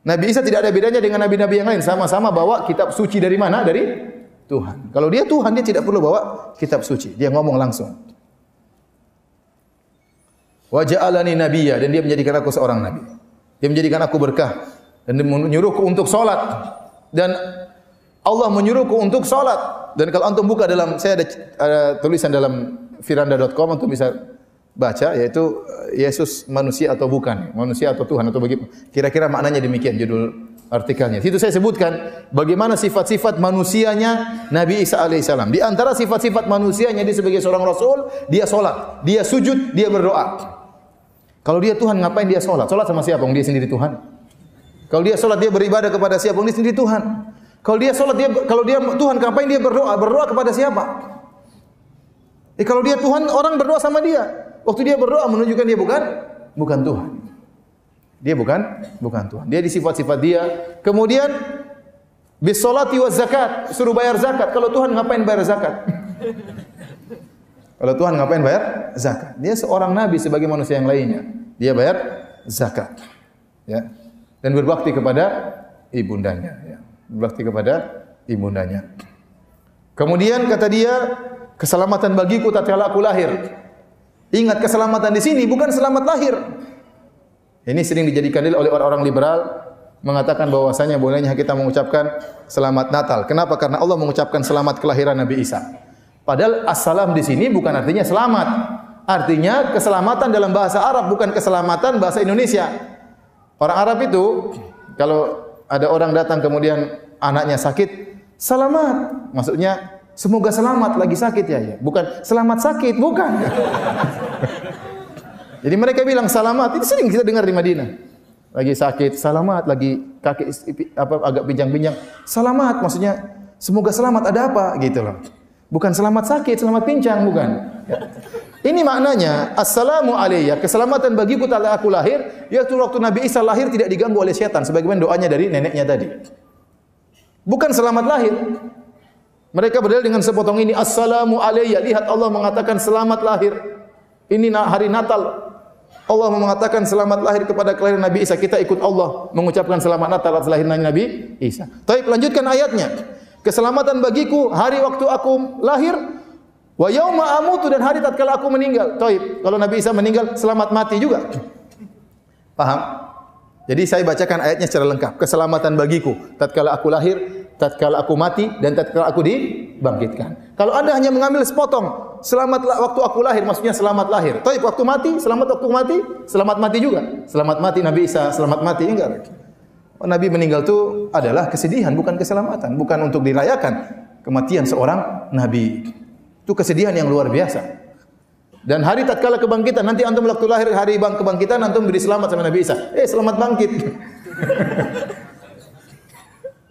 Nabi Isa tidak ada bedanya dengan nabi-nabi yang lain, sama-sama bawa kitab suci dari mana? Dari Tuhan. Kalau dia Tuhan, dia tidak perlu bawa kitab suci. Dia ngomong langsung. Wa ja'alani nabiyya, dan dia menjadikan aku seorang nabi. Dia menjadikan aku berkah dan dia menyuruhku untuk salat. Dan Allah menyuruhku untuk salat. Dan kalau antum buka dalam, saya ada tulisan dalam firanda.com, antum bisa baca, yaitu Yesus manusia atau bukan, manusia atau Tuhan atau bagaimana. Kira-kira maknanya demikian judul artikelnya. Situ saya sebutkan bagaimana sifat-sifat manusianya Nabi Isa alaihissalam. Di antara sifat-sifat manusianya dia sebagai seorang rasul, dia salat, dia sujud, dia berdoa. Kalau dia Tuhan, ngapain dia salat? Salat sama siapa? Dia sendiri Tuhan. Kalau dia salat, dia beribadah kepada siapa? Dia sendiri Tuhan. Kalau dia salat, kalau dia Tuhan, ngapain dia berdoa? Berdoa kepada siapa? Kalau dia Tuhan, orang berdoa sama dia. Waktu dia berdoa menunjukkan dia bukan Tuhan. Dia bukan Tuhan. Dia di sifat-sifat dia. Kemudian bis salati waz zakat, suruh bayar zakat. Kalau Tuhan ngapain bayar zakat? Kalau Tuhan ngapain bayar zakat? Dia seorang nabi sebagai manusia yang lainnya. Dia bayar zakat. Ya. Dan berbakti kepada ibundanya, ya. Berbakti kepada ibundanya. Kemudian kata dia, keselamatan bagiku tatkala aku lahir. Ingat, keselamatan di sini bukan selamat lahir. Ini sering dijadikan dalil oleh orang-orang liberal, mengatakan bahwasanya bolehnya kita mengucapkan selamat Natal. Kenapa? Karena Allah mengucapkan selamat kelahiran Nabi Isa. Padahal assalam di sini bukan artinya selamat. Artinya keselamatan dalam bahasa Arab, bukan keselamatan bahasa Indonesia. Orang Arab itu kalau ada orang datang kemudian anaknya sakit, selamat. Maksudnya semoga selamat, lagi sakit ya. Bukan selamat sakit, bukan. Jadi mereka bilang selamat, itu sering kita dengar di Madinah. Lagi sakit, selamat, lagi kaki agak pincang-pincang, selamat, maksudnya semoga selamat, ada apa gitu loh. Bukan selamat sakit, selamat pincang, bukan. Ya. Ini maknanya assalamu alayya, keselamatan bagiku tatkala aku lahir, yaitu waktu Nabi Isa lahir tidak diganggu oleh setan sebagaimana doanya dari neneknya tadi. Bukan selamat lahir. Mereka berdalil dengan sepotong ini, assalamu alayya, lihat Allah mengatakan selamat lahir. Ini hari Natal. Allah mengatakan selamat lahir kepada kelahiran Nabi Isa. Kita ikut Allah mengucapkan selamat Natal atas lahirnya Nabi Isa. Baik, lanjutkan ayatnya. Keselamatan bagiku hari waktu aku lahir, wa yauma amutu, dan hari tatkala aku meninggal. Baik, kalau Nabi Isa meninggal selamat mati juga. Paham? Jadi saya bacakan ayatnya secara lengkap. Keselamatan bagiku tatkala aku lahir, tatkala aku mati, dan tatkala aku dibangkitkan. Kalau Anda hanya mengambil sepotong, selamat waktu aku lahir, maksudnya selamat lahir. Tapi waktu mati, selamat waktu mati, selamat mati juga. Selamat mati Nabi Isa, selamat mati, enggak. Nabi meninggal itu adalah kesedihan, bukan keselamatan, bukan untuk dirayakan kematian seorang nabi. Itu kesedihan yang luar biasa. Dan hari tatkala kebangkitan, nanti antum waktu lahir hari kebangkitan, antum beri selamat sama Nabi Isa. Selamat bangkit.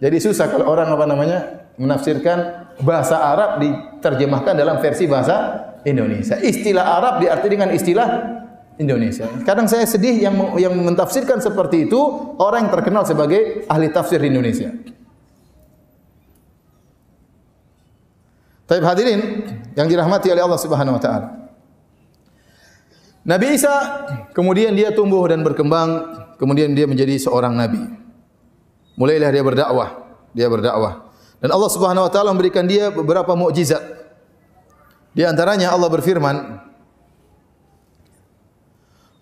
Jadi susah kalau orang menafsirkan bahasa Arab diterjemahkan dalam versi bahasa Indonesia. Istilah Arab diarti dengan istilah Indonesia. Kadang saya sedih yang mentafsirkan seperti itu orang yang terkenal sebagai ahli tafsir di Indonesia. Taib hadirin yang dirahmati oleh Allah Subhanahu wa taala. Nabi Isa kemudian dia tumbuh dan berkembang, kemudian dia menjadi seorang nabi. Mulailah dia berdakwah. Dan Allah Subhanahu wa taala memberikan dia beberapa mukjizat. Di antaranya Allah berfirman,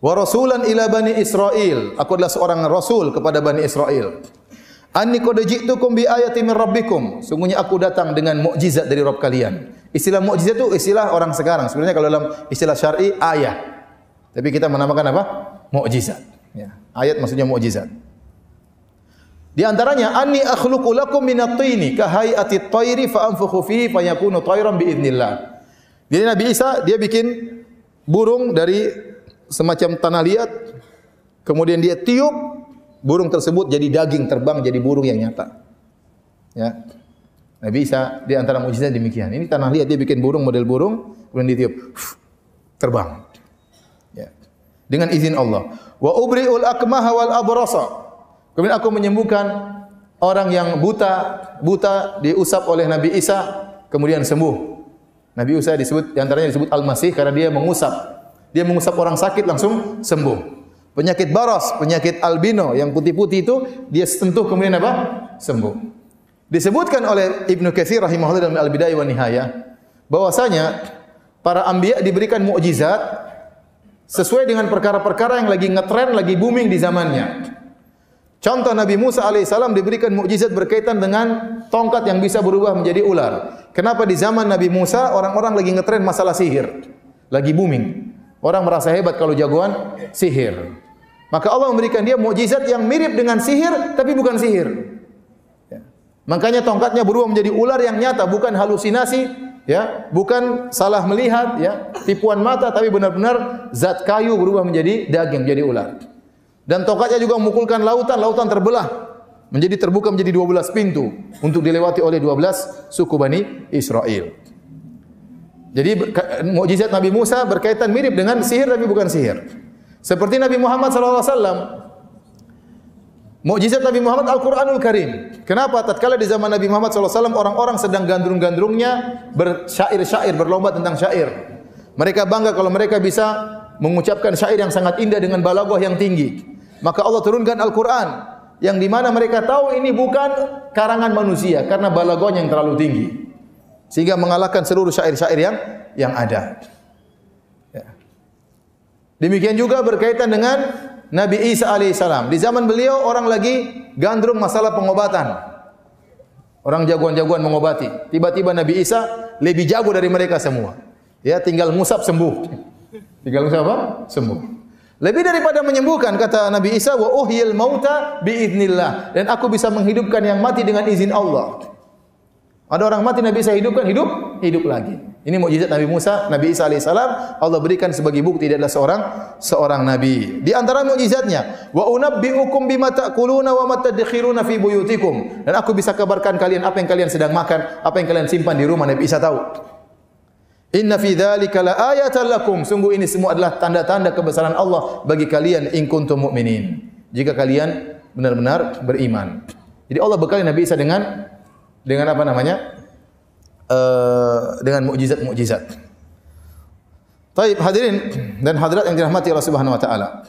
"Wa rasulan ila bani Israil." Aku adalah seorang rasul kepada Bani Israel. "Anni qad ji'tukum bi ayatin min rabbikum." Sungguhnya aku datang dengan mukjizat dari Rabb kalian. Istilah mukjizat itu istilah orang sekarang. Sebenarnya kalau dalam istilah syar'i ayat. Tapi kita menamakan apa? Mukjizat. Ya. Ayat maksudnya mukjizat. Di antaranya anni akhluqu lakum minat-tini ka hay'atit tayri fa anfukhu fihi fayakunu tayran bi idznillah. Jadi Nabi Isa dia bikin burung dari semacam tanah liat, kemudian dia tiup, burung tersebut jadi daging terbang jadi burung yang nyata. Ya. Nabi Isa di antara mukjizat demikian. Ini tanah liat dia bikin burung model burung, kemudian ditiup terbang. Ya. Dengan izin Allah. Wa ubri'ul akmaha wal abrasa. Kemudian aku menyembuhkan orang yang buta diusap oleh Nabi Isa kemudian sembuh. Nabi Isa di antaranya disebut Al-Masih karena dia mengusap. Dia mengusap orang sakit langsung sembuh. Penyakit baras, penyakit albino yang putih-putih itu dia sentuh kemudian apa? Sembuh. Disebutkan oleh Ibnu Katsir rahimahullah dalam Al-Bidayah wa Nihayah bahwasanya para anbiya diberikan mukjizat sesuai dengan perkara-perkara yang lagi ngetren, lagi booming di zamannya. Contoh Nabi Musa alaihissalam diberikan mukjizat berkaitan dengan tongkat yang bisa berubah menjadi ular. Kenapa di zaman Nabi Musa orang-orang lagi ngetren masalah sihir, lagi booming. Orang merasa hebat kalau jagoan sihir. Maka Allah memberikan dia mukjizat yang mirip dengan sihir tapi bukan sihir. Ya. Makanya tongkatnya berubah menjadi ular yang nyata, bukan halusinasi, ya, bukan salah melihat, ya, tipuan mata, tapi benar-benar zat kayu berubah menjadi daging, menjadi ular. Dan tongkatnya juga memukulkan lautan, lautan terbelah menjadi terbuka menjadi 12 pintu untuk dilewati oleh 12 suku Bani Israel. Jadi mukjizat Nabi Musa berkaitan mirip dengan sihir tapi bukan sihir. Seperti Nabi Muhammad SAW. Mukjizat Nabi Muhammad Al-Quranul Karim. Kenapa? Tatkala di zaman Nabi Muhammad SAW orang-orang sedang gandrung-gandrungnya bersyair-syair, berlomba tentang syair. Mereka bangga kalau mereka bisa mengucapkan syair yang sangat indah dengan balaghah yang tinggi. Maka Allah turunkan Al-Quran yang di mana mereka tahu ini bukan karangan manusia karena balaghahnya yang terlalu tinggi sehingga mengalahkan seluruh syair-syair yang ada. Ya. Demikian juga berkaitan dengan Nabi Isa alaihissalam. Di zaman beliau orang lagi gandrung masalah pengobatan. Orang jagoan-jagoan mengobati. Tiba-tiba Nabi Isa lebih jago dari mereka semua. Ya, tinggal ngusap sembuh. Tinggal ngusap apa? Sembuh. Lebih daripada menyembuhkan kata Nabi Isa wa uhyil mauta biiznillah, dan aku bisa menghidupkan yang mati dengan izin Allah. Ada orang mati Nabi Isa hidupkan, hidup lagi. Ini mukjizat Nabi Musa, Nabi Isa alaihissalam Allah berikan sebagai bukti dia adalah seorang nabi. Di antara mukjizatnya wa unabbiukum bima ta'kuluna wa ma tadkhiruna fi buyutikum, dan aku bisa kabarkan kalian apa yang kalian sedang makan, apa yang kalian simpan di rumah. Nabi Isa tahu. Inna fi dzalika laayatan lakum, sungguh ini semua adalah tanda-tanda kebesaran Allah bagi kalian in kuntum mukminin, jika kalian benar-benar beriman. Jadi Allah bekali Nabi Isa dengan apa namanya? Dengan mukjizat-mukjizat. Baik, hadirin dan hadirat yang dirahmati Allah Subhanahu wa taala.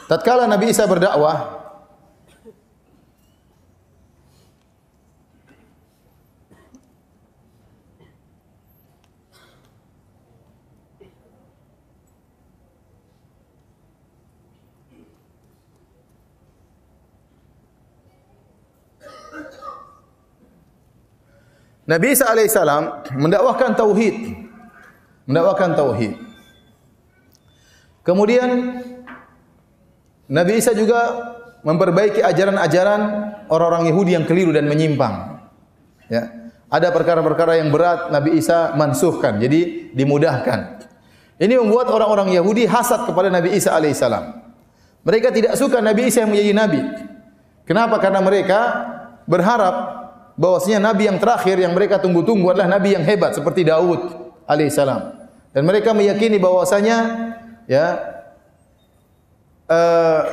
Tatkala Nabi Isa berdakwah, Nabi Isa alaihissalam mendakwahkan tauhid. Kemudian Nabi Isa juga memperbaiki ajaran-ajaran orang-orang Yahudi yang keliru dan menyimpang. Ya. Ada perkara-perkara yang berat Nabi Isa mansuhkan, jadi dimudahkan. Ini membuat orang-orang Yahudi hasad kepada Nabi Isa alaihissalam. Mereka tidak suka Nabi Isa yang menjadi nabi. Kenapa? Karena mereka berharap bahwasanya nabi yang terakhir yang mereka tunggu-tunggu adalah nabi yang hebat seperti Daud alaihissalam. Dan mereka meyakini bahwasanya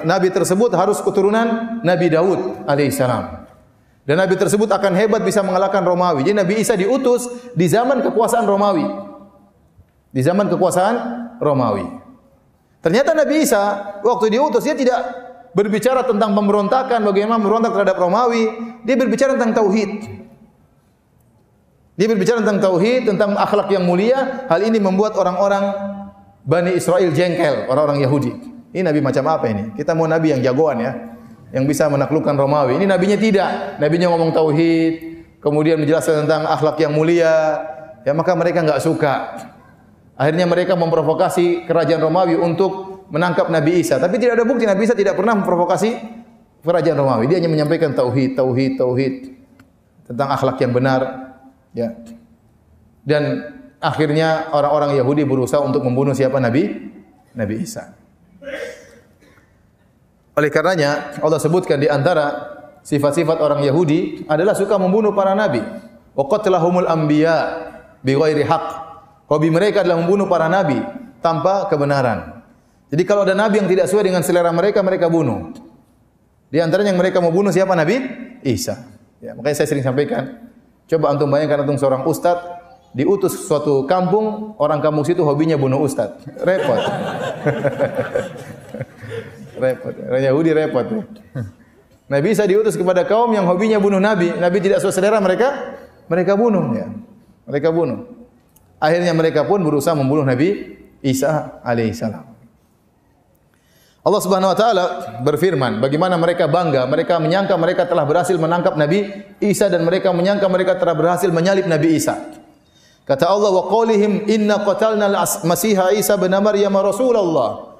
nabi tersebut harus keturunan Nabi Daud alaihissalam. Dan nabi tersebut akan hebat bisa mengalahkan Romawi. Jadi Nabi Isa diutus di zaman kekuasaan Romawi. Di zaman kekuasaan Romawi. Ternyata Nabi Isa waktu diutus dia tidak berbicara tentang pemberontakan, bagaimana memberontak terhadap Romawi. Dia berbicara tentang tauhid. Dia berbicara tentang tauhid, tentang akhlak yang mulia. Hal ini membuat orang-orang Bani Israel jengkel, orang-orang Yahudi. Ini nabi macam apa ini? Kita mau nabi yang jagoan ya, yang bisa menaklukkan Romawi. Ini nabinya tidak. Nabinya ngomong tauhid, kemudian menjelaskan tentang akhlak yang mulia. Ya maka mereka enggak suka. Akhirnya mereka memprovokasi kerajaan Romawi untuk menangkap Nabi Isa. Tapi tidak ada bukti Nabi Isa tidak pernah memprovokasi kerajaan Romawi. Dia hanya menyampaikan tauhid tentang akhlak yang benar. Ya. Dan akhirnya orang-orang Yahudi berusaha untuk membunuh siapa? Nabi Isa. Oleh karenanya Allah sebutkan di antara sifat-sifat orang Yahudi adalah suka membunuh para nabi. Wa qatlahumul anbiya bighairi haqq. Hobi mereka adalah membunuh para nabi tanpa kebenaran. Jadi kalau ada nabi yang tidak sesuai dengan selera mereka, mereka bunuh. Di antaranya yang mereka mau bunuh siapa? Nabi Isa. Ya, makanya saya sering sampaikan, coba antum bayangkan antum seorang ustaz diutus suatu kampung, orang kampung situ hobinya bunuh ustaz. Repot. Repot. Orang Yahudi repot. Nabi Isa diutus kepada kaum yang hobinya bunuh nabi. Nabi tidak sesuai selera mereka bunuh ya. Mereka bunuh. Akhirnya mereka pun berusaha membunuh Nabi Isa alaihissalam. Allah Subhanahu wa taala berfirman, bagaimana mereka bangga, mereka menyangka mereka telah berhasil menangkap Nabi Isa dan mereka menyangka mereka telah berhasil menyalib Nabi Isa. Kata Allah, wa qaulihim inna qatalna al-Masiha Isa bin Maryam Rasulullah.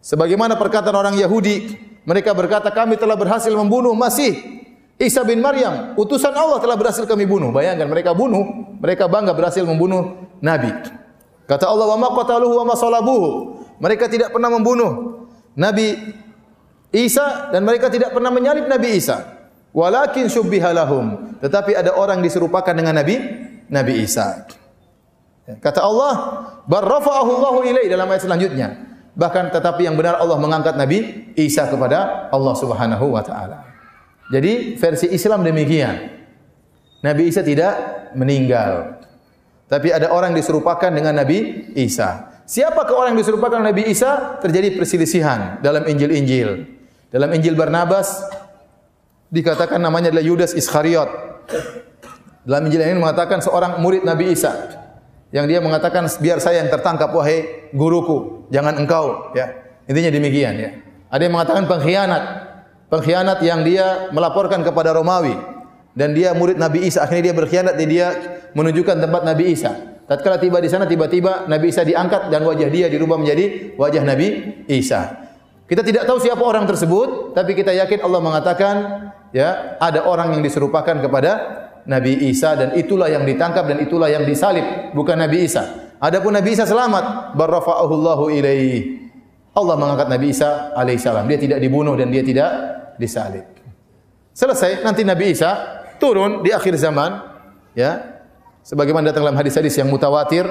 Sebagaimana perkataan orang Yahudi, mereka berkata kami telah berhasil membunuh Masih Isa bin Maryam, utusan Allah telah berhasil kami bunuh. Bayangkan mereka bunuh, mereka bangga berhasil membunuh Nabi. Kata Allah, wa ma qataluhu wa ma salabuhu. Mereka tidak pernah membunuh Nabi Isa dan mereka tidak pernah menyalib Nabi Isa. Walakin syubbiha lahum. Tetapi ada orang diserupakan dengan Nabi Isa. Kata Allah, barrafa'ahu Allahu ilaihi dalam ayat selanjutnya. Bahkan tetapi yang benar Allah mengangkat Nabi Isa kepada Allah Subhanahu wa taala. Jadi versi Islam demikian. Nabi Isa tidak meninggal. Tapi ada orang diserupakan dengan Nabi Isa. Siapakah orang yang diserupakan Nabi Isa? Terjadi perselisihan dalam Injil-Injil. Dalam Injil Barnabas dikatakan namanya adalah Yudas Iskariot. Dalam Injil ini mengatakan seorang murid Nabi Isa yang dia mengatakan biar saya yang tertangkap wahai guruku, jangan engkau ya. Intinya demikian ya. Ada yang mengatakan pengkhianat yang dia melaporkan kepada Romawi dan dia murid Nabi Isa, akhirnya dia berkhianat dan dia menunjukkan tempat Nabi Isa. Tatkala tiba di sana tiba-tiba Nabi Isa diangkat dan wajah dia dirubah menjadi wajah Nabi Isa. Kita tidak tahu siapa orang tersebut, tapi kita yakin Allah mengatakan ya, ada orang yang diserupakan kepada Nabi Isa dan itulah yang ditangkap dan itulah yang disalib, bukan Nabi Isa. Adapun Nabi Isa selamat, barrafa'ahu Allahu ilaihi. Allah mengangkat Nabi Isa alaihissalam. Dia tidak dibunuh dan dia tidak disalib. Selesai, nanti Nabi Isa turun di akhir zaman, ya. Sebagaimana datang dalam hadis-hadis yang mutawatir,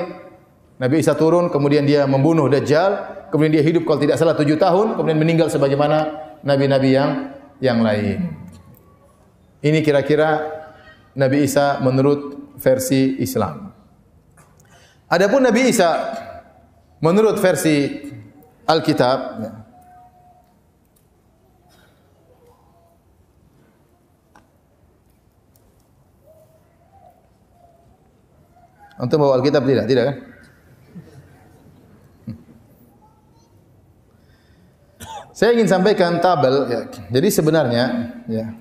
Nabi Isa turun, kemudian dia membunuh Dajjal, kemudian dia hidup kalau tidak salah 7 tahun, kemudian meninggal sebagaimana nabi-nabi yang lain. Ini kira-kira Nabi Isa menurut versi Islam. Adapun Nabi Isa menurut versi Alkitab, ya. Antum bawa Alkitab tidak? Tidak kan? Saya ingin sampaikan tabel ya. Jadi sebenarnya ya,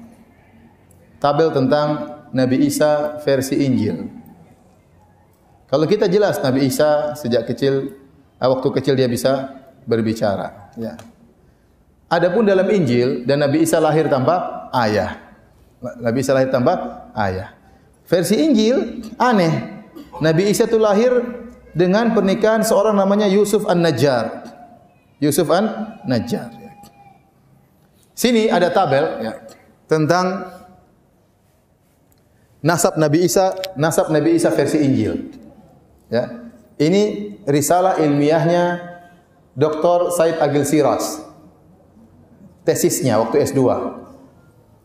tabel tentang Nabi Isa versi Injil. Kalau kita jelas Nabi Isa sejak kecil, waktu kecil dia bisa berbicara ya. Adapun dalam Injil dan Nabi Isa lahir tanpa ayah. Nabi Isa lahir tanpa ayah. Versi Injil aneh. Nabi Isa itu lahir dengan pernikahan seorang namanya Yusuf An-Najjar. Yusuf An-Najjar. Sini ada tabel ya, tentang nasab Nabi Isa versi Injil. Ya. Ini risalah ilmiahnya Dr. Said Agil Siraj. Tesisnya waktu S2.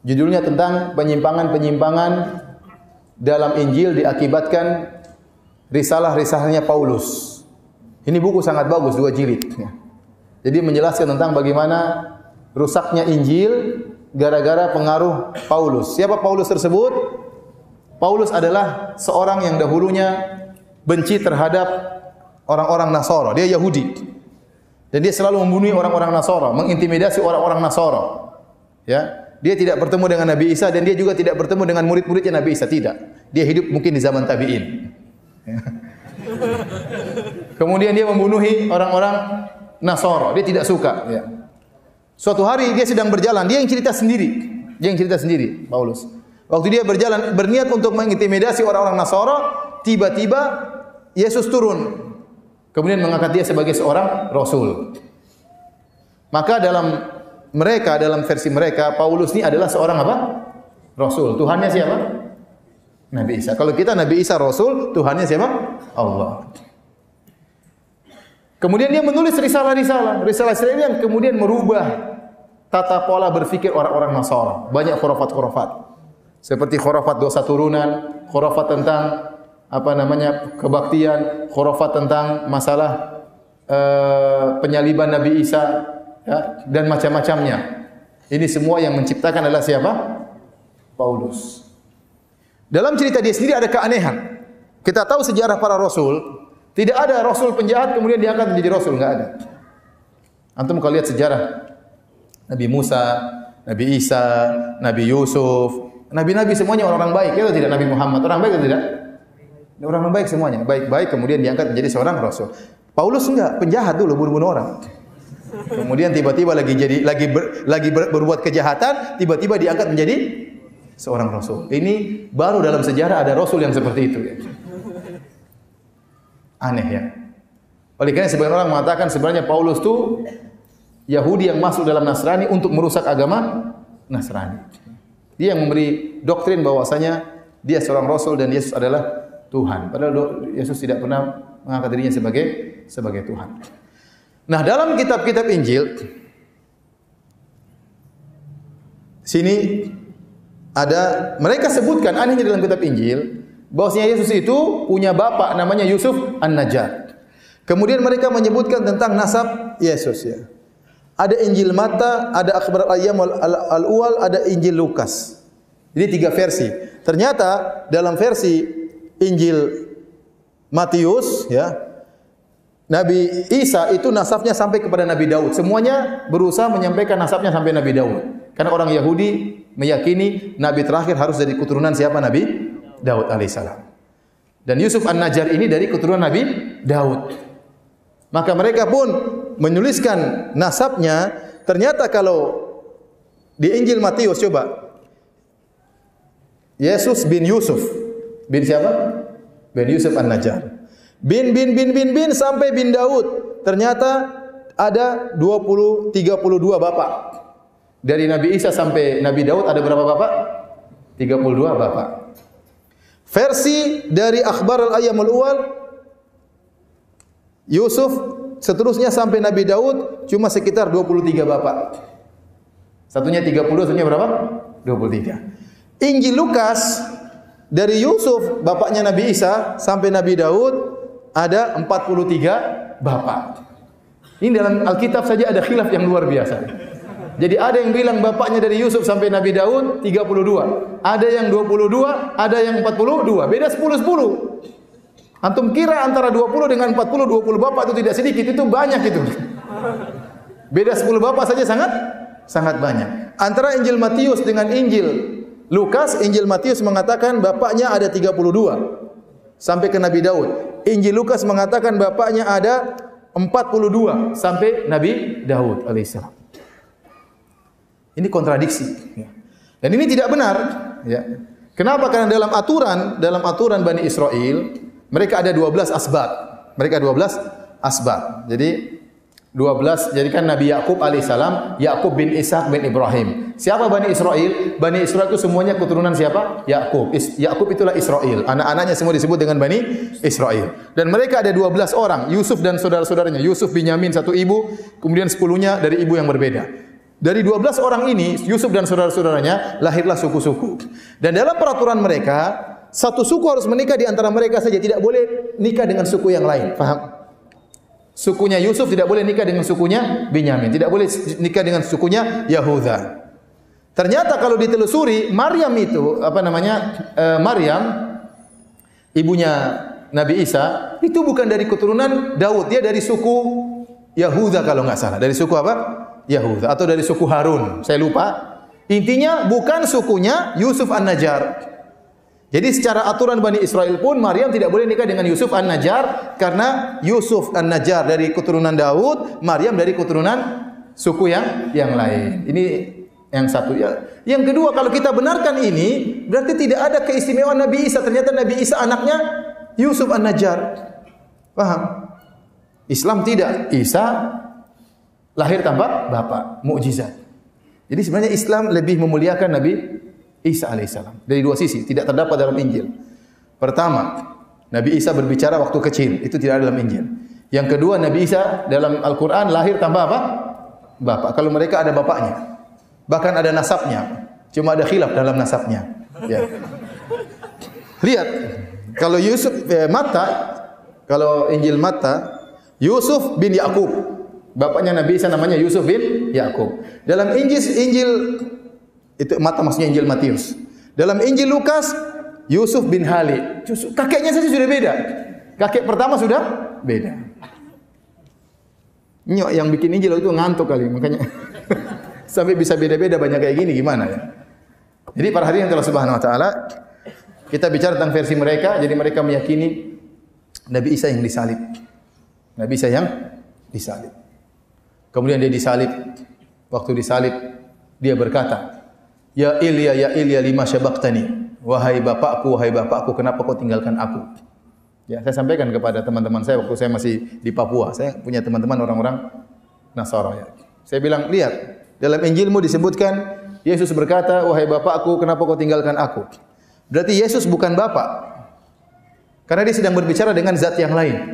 Judulnya tentang penyimpangan-penyimpangan dalam Injil diakibatkan risalah-risalahnya Paulus. Ini buku sangat bagus, 2 jilid. Jadi menjelaskan tentang bagaimana rusaknya Injil gara-gara pengaruh Paulus. Siapa Paulus tersebut? Paulus adalah seorang yang dahulunya benci terhadap orang-orang Nasara. Dia Yahudi. Dan dia selalu membunuh orang-orang Nasara, mengintimidasi orang-orang Nasara. Ya. Dia tidak bertemu dengan Nabi Isa dan dia juga tidak bertemu dengan murid-muridnya Nabi Isa, tidak. Dia hidup mungkin di zaman tabi'in. Kemudian dia membunuhi orang-orang Nasara. Dia tidak suka. Ya. Suatu hari dia sedang berjalan, dia yang cerita sendiri, Paulus. Waktu dia berjalan berniat untuk mengintimidasi orang-orang Nasara, tiba-tiba Yesus turun. Kemudian mengangkat dia sebagai seorang rasul. Maka dalam versi mereka, Paulus ini adalah seorang apa? Rasul. Tuhannya siapa? Nabi Isa. Kalau kita Nabi Isa rasul, Tuhannya siapa? Allah. Kemudian dia menulis risalah-risalah ini yang kemudian merubah tata pola berfikir orang-orang Nasara. Banyak khurafat-khurafat. Seperti khurafat dosa turunan, khurafat tentang kebaktian, khurafat tentang masalah penyaliban Nabi Isa, ya, dan macam-macamnya. Ini semua yang menciptakan adalah siapa? Paulus. Dalam cerita dia sendiri ada keanehan. Kita tahu sejarah para rasul, tidak ada rasul penjahat kemudian diangkat menjadi rasul, enggak ada. Antum kalau lihat sejarah Nabi Musa, Nabi Isa, Nabi Yusuf, nabi-nabi semuanya orang-orang baik, ya tidak? Nabi Muhammad orang baik atau tidak? Orang-orang baik semuanya, baik-baik kemudian diangkat menjadi seorang rasul. Paulus enggak, penjahat dulu, bunuh-bunuh orang. Kemudian tiba-tiba lagi berbuat kejahatan, tiba-tiba diangkat menjadi seorang rasul. Ini baru dalam sejarah ada rasul yang seperti itu. Ya. Aneh ya. Oleh karena sebagian orang mengatakan sebenarnya Paulus itu Yahudi yang masuk dalam Nasrani untuk merusak agama Nasrani. Dia yang memberi doktrin bahwasanya dia seorang rasul dan Yesus adalah Tuhan. Padahal Yesus tidak pernah mengangkat dirinya sebagai Tuhan. Nah, dalam kitab-kitab Injil sini ada mereka sebutkan anehnya dalam kitab Injil bahwasanya Yesus itu punya bapak namanya Yusuf An-Najjar. Kemudian mereka menyebutkan tentang nasab Yesus ya. Ada Injil Matta, ada Akhbar al-Ayyam al-Uwal, ada Injil Lukas. Jadi 3 versi. Ternyata dalam versi Injil Matius ya, Nabi Isa itu nasabnya sampai kepada Nabi Daud. Semuanya berusaha menyampaikan nasabnya sampai Nabi Daud. Karena orang Yahudi meyakini Nabi terakhir harus dari keturunan siapa? Nabi Daud alaihissalam. Dan Yusuf An-Najjar ini dari keturunan Nabi Daud. Maka mereka pun menuliskan nasabnya. Ternyata kalau di Injil Matius coba, Yesus bin Yusuf. Bin siapa? Bin Yusuf An-Najjar. Bin sampai bin Daud. Ternyata ada 32 bapak. Dari Nabi Isa sampai Nabi Daud ada berapa bapak? 32 bapak. Versi dari Akhbar al-Ayyam al-Uwal, Yusuf seterusnya sampai Nabi Daud cuma sekitar 23 bapak. Satunya 30, satunya berapa? 23. Injil Lukas dari Yusuf bapaknya Nabi Isa sampai Nabi Daud ada 43 bapak. Ini dalam Alkitab saja ada khilaf yang luar biasa. Jadi ada yang bilang bapaknya dari Yusuf sampai Nabi Daud 32. Ada yang 22, ada yang 42. Beda 10-10. Antum kira antara 20 dengan 40, 20 bapak itu tidak sedikit, itu banyak itu. Beda 10 bapak saja sangat banyak. Antara Injil Matius dengan Injil Lukas, Injil Matius mengatakan bapaknya ada 32 sampai ke Nabi Daud. Injil Lukas mengatakan bapaknya ada 42 sampai Nabi Daud alaihissalam. Ini kontradiksi. Dan ini tidak benar. Ya. Kenapa? Karena dalam aturan Bani Israel mereka ada 12 asbat. Mereka 12 asbat. Jadi 12, jadi kan Nabi Yakub alaihissalam, Yakub bin Ishak bin Ibrahim. Siapa Bani Israel? Bani Israel itu semuanya keturunan siapa? Yakub. Yakub itulah Israel. Anak-anaknya semua disebut dengan Bani Israel. Dan mereka ada 12 orang, Yusuf dan saudara-saudaranya. Yusuf Binyamin satu ibu, kemudian 10-nya dari ibu yang berbeda. Dari 12 orang ini, Yusuf dan saudara-saudaranya, lahirlah suku-suku. Dan dalam peraturan mereka, satu suku harus menikah di antara mereka saja, tidak boleh nikah dengan suku yang lain. Faham? Sukunya Yusuf tidak boleh nikah dengan sukunya Binyamin, tidak boleh nikah dengan sukunya Yahuda. Ternyata kalau ditelusuri, Maryam itu Maryam ibunya Nabi Isa itu bukan dari keturunan Daud, dia dari suku Yahuda kalau enggak salah. Dari suku apa? Yahuda atau dari suku Harun, saya lupa. Intinya bukan sukunya Yusuf An-Najjar. Jadi secara aturan Bani Israel pun Maryam tidak boleh nikah dengan Yusuf An-Najjar karena Yusuf An-Najjar dari keturunan Daud, Maryam dari keturunan suku yang lain. Ini yang satu ya. Yang kedua, kalau kita benarkan ini, berarti tidak ada keistimewaan Nabi Isa. Ternyata Nabi Isa anaknya Yusuf An-Najjar. Paham? Islam tidak. Isa lahir tanpa bapak, mukjizat. Jadi sebenarnya Islam lebih memuliakan Nabi Isa alaihissalam dari dua sisi, tidak terdapat dalam Injil. Pertama, Nabi Isa berbicara waktu kecil, itu tidak ada dalam Injil. Yang kedua, Nabi Isa dalam Al-Quran lahir tanpa apa? Bapak. Kalau mereka ada bapaknya, bahkan ada nasabnya, cuma ada khilaf dalam nasabnya. Ya. Lihat, kalau Yusuf kalau Injil Matta, Yusuf bin Yakub, bapaknya Nabi Isa namanya Yusuf bin Yakub. Dalam Injil itu Matta maksudnya Injil Matius. Dalam Injil Lukas, Yusuf bin Hali. Kakeknya saja sudah beda. Kakek pertama sudah beda. Nyok yang bikin Injil itu ngantuk kali, makanya sampai bisa beda-beda banyak kayak gini gimana ya. Jadi para hadirin Allah Subhanahu wa taala, kita bicara tentang versi mereka, jadi mereka meyakini Nabi Isa yang disalib. Nabi Isa yang disalib. Kemudian dia disalib. Waktu disalib, dia berkata, Ya Ilya lima syabaqtani. Wahai bapakku, kenapa kau tinggalkan aku? Ya, saya sampaikan kepada teman-teman saya waktu saya masih di Papua. Saya punya teman-teman orang-orang Nasara ya. Saya bilang, lihat, dalam Injilmu disebutkan Yesus berkata, "Wahai bapakku, kenapa kau tinggalkan aku?" Berarti Yesus bukan bapak. Karena dia sedang berbicara dengan zat yang lain.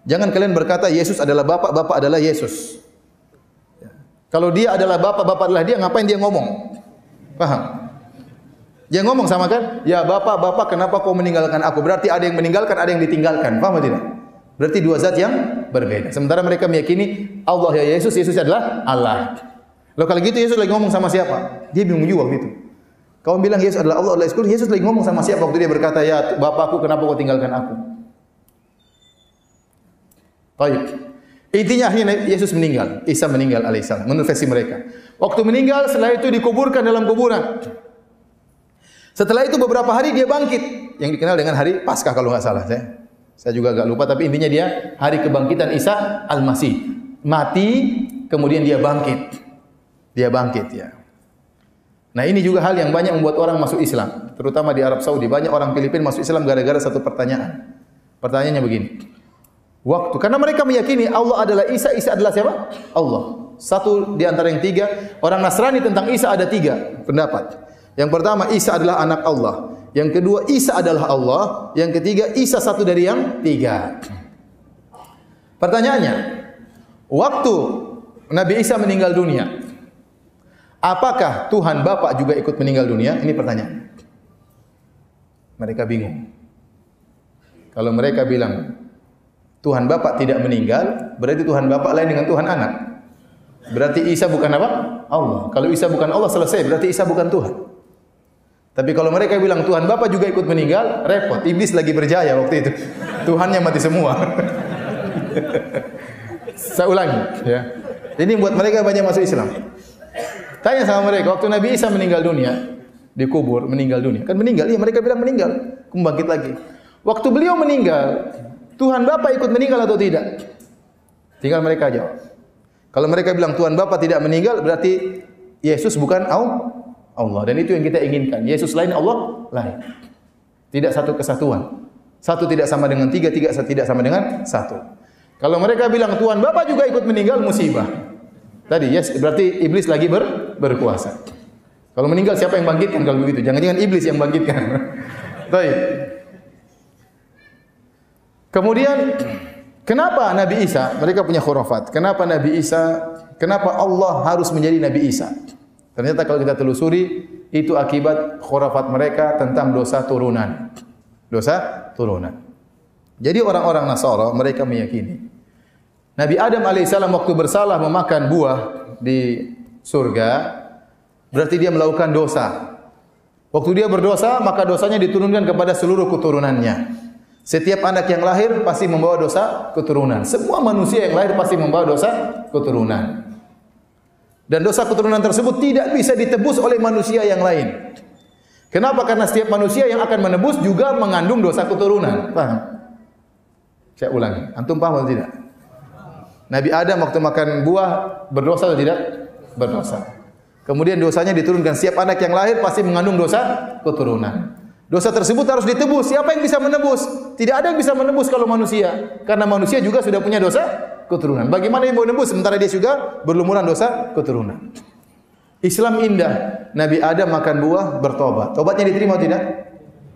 Jangan kalian berkata Yesus adalah bapak, bapak adalah Yesus. Kalau dia adalah bapak, bapak adalah dia, ngapain dia ngomong? Paham? Dia ngomong sama kan? Ya bapak, kenapa kau meninggalkan aku? Berarti ada yang meninggalkan, ada yang ditinggalkan. Paham tidak? Berarti dua zat yang berbeda. Sementara mereka meyakini Allah ya Yesus, Yesus adalah Allah. Lalu kalau gitu Yesus lagi ngomong sama siapa? Dia bingung juga waktu itu. Kau bilang Yesus adalah Allah, Yesus lagi ngomong sama siapa waktu dia berkata, ya bapakku kenapa kau tinggalkan aku? Baik. Intinya akhirnya Yesus meninggal, Isa meninggal alaihissalam menurut versi mereka. Waktu meninggal, setelah itu dikuburkan dalam kuburan. Setelah itu beberapa hari dia bangkit, yang dikenal dengan hari Paskah kalau nggak salah. Saya juga agak lupa, tapi intinya dia hari kebangkitan Isa Al-Masih. Mati, kemudian dia bangkit. Dia bangkit ya. Nah ini juga hal yang banyak membuat orang masuk Islam, terutama di Arab Saudi. Banyak orang Filipina masuk Islam gara-gara satu pertanyaan. Pertanyaannya begini. Karena mereka meyakini Allah adalah Isa, Isa adalah siapa? Allah. Satu di antara yang tiga. Orang Nasrani tentang Isa ada tiga pendapat. Yang pertama, Isa adalah anak Allah. Yang kedua, Isa adalah Allah. Yang ketiga, Isa satu dari yang tiga. Pertanyaannya, waktu Nabi Isa meninggal dunia, apakah Tuhan Bapa juga ikut meninggal dunia? Ini pertanyaan. Mereka bingung. Kalau mereka bilang Tuhan Bapa tidak meninggal, berarti Tuhan Bapa lain dengan Tuhan Anak. Berarti Isa bukan apa? Allah. Kalau Isa bukan Allah, selesai. Berarti Isa bukan Tuhan. Tapi kalau mereka bilang Tuhan Bapa juga ikut meninggal, repot. Iblis lagi berjaya waktu itu. Tuhannya mati semua. Saya ulangi. Ya. Ini buat mereka banyak masuk Islam. Tanya sama mereka, waktu Nabi Isa meninggal dunia, dikubur, meninggal dunia. Kan meninggal, iya mereka bilang meninggal. Bangkit lagi. Waktu beliau meninggal, Tuhan Bapa ikut meninggal atau tidak? Tinggal mereka jawab. Kalau mereka bilang Tuhan Bapa tidak meninggal, berarti Yesus bukan Allah. Dan itu yang kita inginkan. Yesus lain, Allah lain. Tidak satu kesatuan. Satu tidak sama dengan tiga, tiga tidak sama dengan satu. Kalau mereka bilang Tuhan Bapa juga ikut meninggal, musibah. Tadi ya, berarti iblis lagi berkuasa. Kalau meninggal siapa yang bangkitkan kalau begitu? Jangan-jangan iblis yang bangkitkan. Baik. Kemudian kenapa Nabi Isa? Mereka punya khurafat. Kenapa Nabi Isa? Kenapa Allah harus menjadi Nabi Isa? Ternyata kalau kita telusuri itu akibat khurafat mereka tentang dosa turunan. Dosa turunan. Jadi orang-orang Nasara mereka meyakini Nabi Adam alaihissalam waktu bersalah memakan buah di surga, berarti dia melakukan dosa. Waktu dia berdosa, maka dosanya diturunkan kepada seluruh keturunannya. Setiap anak yang lahir pasti membawa dosa keturunan. Semua manusia yang lahir pasti membawa dosa keturunan. Dan dosa keturunan tersebut tidak bisa ditebus oleh manusia yang lain. Kenapa? Karena setiap manusia yang akan menebus juga mengandung dosa keturunan. Paham? Saya ulangi. Antum paham atau tidak? Nabi Adam waktu makan buah berdosa atau tidak? Berdosa. Kemudian dosanya diturunkan. Setiap anak yang lahir pasti mengandung dosa keturunan. Dosa tersebut harus ditebus. Siapa yang bisa menebus? Tidak ada yang bisa menebus kalau manusia. Karena manusia juga sudah punya dosa keturunan. Bagaimana yang mau menebus sementara dia juga berlumuran dosa keturunan? Islam indah. Nabi Adam makan buah, bertobat. Tobatnya diterima atau tidak?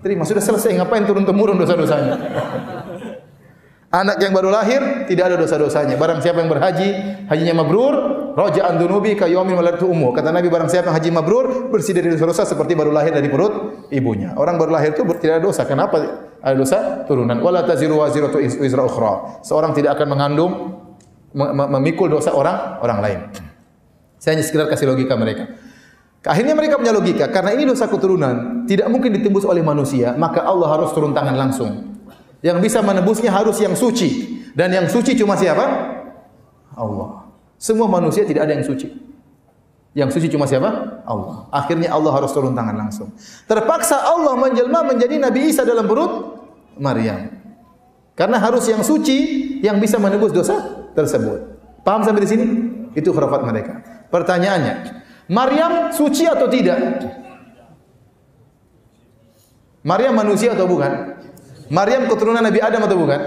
Terima. Sudah selesai. Ngapain turun-temurun dosa-dosanya? Anak yang baru lahir tidak ada dosa-dosanya. Barang siapa yang berhaji, hajinya mabrur, raja'an dunubi ka yaumin waladtu ummu. Kata Nabi, barang siapa yang haji mabrur, bersih dari dosa-dosa seperti baru lahir dari perut ibunya. Orang baru lahir itu tidak ada dosa. Kenapa? Ada dosa turunan. Wala taziru waziratu wizra ukhra. Seorang tidak akan mengandung memikul dosa orang lain. Saya hanya sekedar kasih logika mereka. Akhirnya mereka punya logika, karena ini dosa keturunan, tidak mungkin ditembus oleh manusia, maka Allah harus turun tangan langsung. Yang bisa menebusnya harus yang suci. Dan yang suci cuma siapa? Allah. Semua manusia tidak ada yang suci. Yang suci cuma siapa? Allah. Akhirnya Allah harus turun tangan langsung. Terpaksa Allah menjelma menjadi Nabi Isa dalam perut Maryam. Karena harus yang suci yang bisa menebus dosa tersebut. Paham sampai di sini? Itu khurafat mereka. Pertanyaannya, Maryam suci atau tidak? Maryam manusia atau bukan? Maryam keturunan Nabi Adam atau bukan?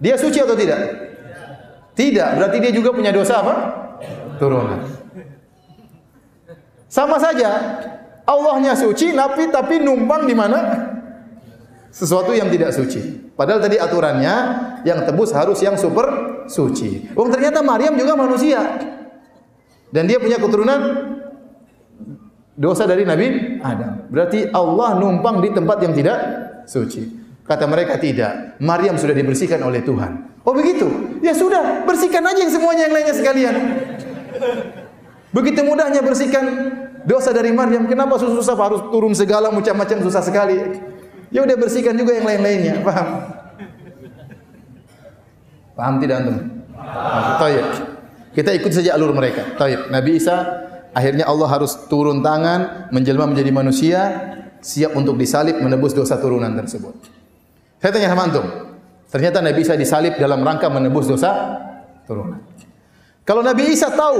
Dia suci atau tidak? Tidak. Berarti dia juga punya dosa apa? Turunan. Sama saja. Allahnya suci, tapi numpang di mana? Sesuatu yang tidak suci. Padahal tadi aturannya yang tebus harus yang super suci. Ternyata Maryam juga manusia. Dan dia punya keturunan dosa dari Nabi Adam. Berarti Allah numpang di tempat yang tidak suci. Kata mereka tidak. Maryam sudah dibersihkan oleh Tuhan. Oh begitu? Ya sudah, bersihkan aja yang semuanya yang lainnya sekalian. Begitu mudahnya bersihkan dosa dari Maryam. Kenapa susah harus turun segala macam-macam susah sekali? Ya udah bersihkan juga yang lain-lainnya. Paham? Paham tidak antum? Tayyib. Kita ikut saja alur mereka. Tayyib. Nabi Isa akhirnya Allah harus turun tangan menjelma menjadi manusia, siap untuk disalib menebus dosa turunan tersebut. Saya tanya sama antum, ternyata Nabi Isa disalib dalam rangka menebus dosa turunan. Kalau Nabi Isa tahu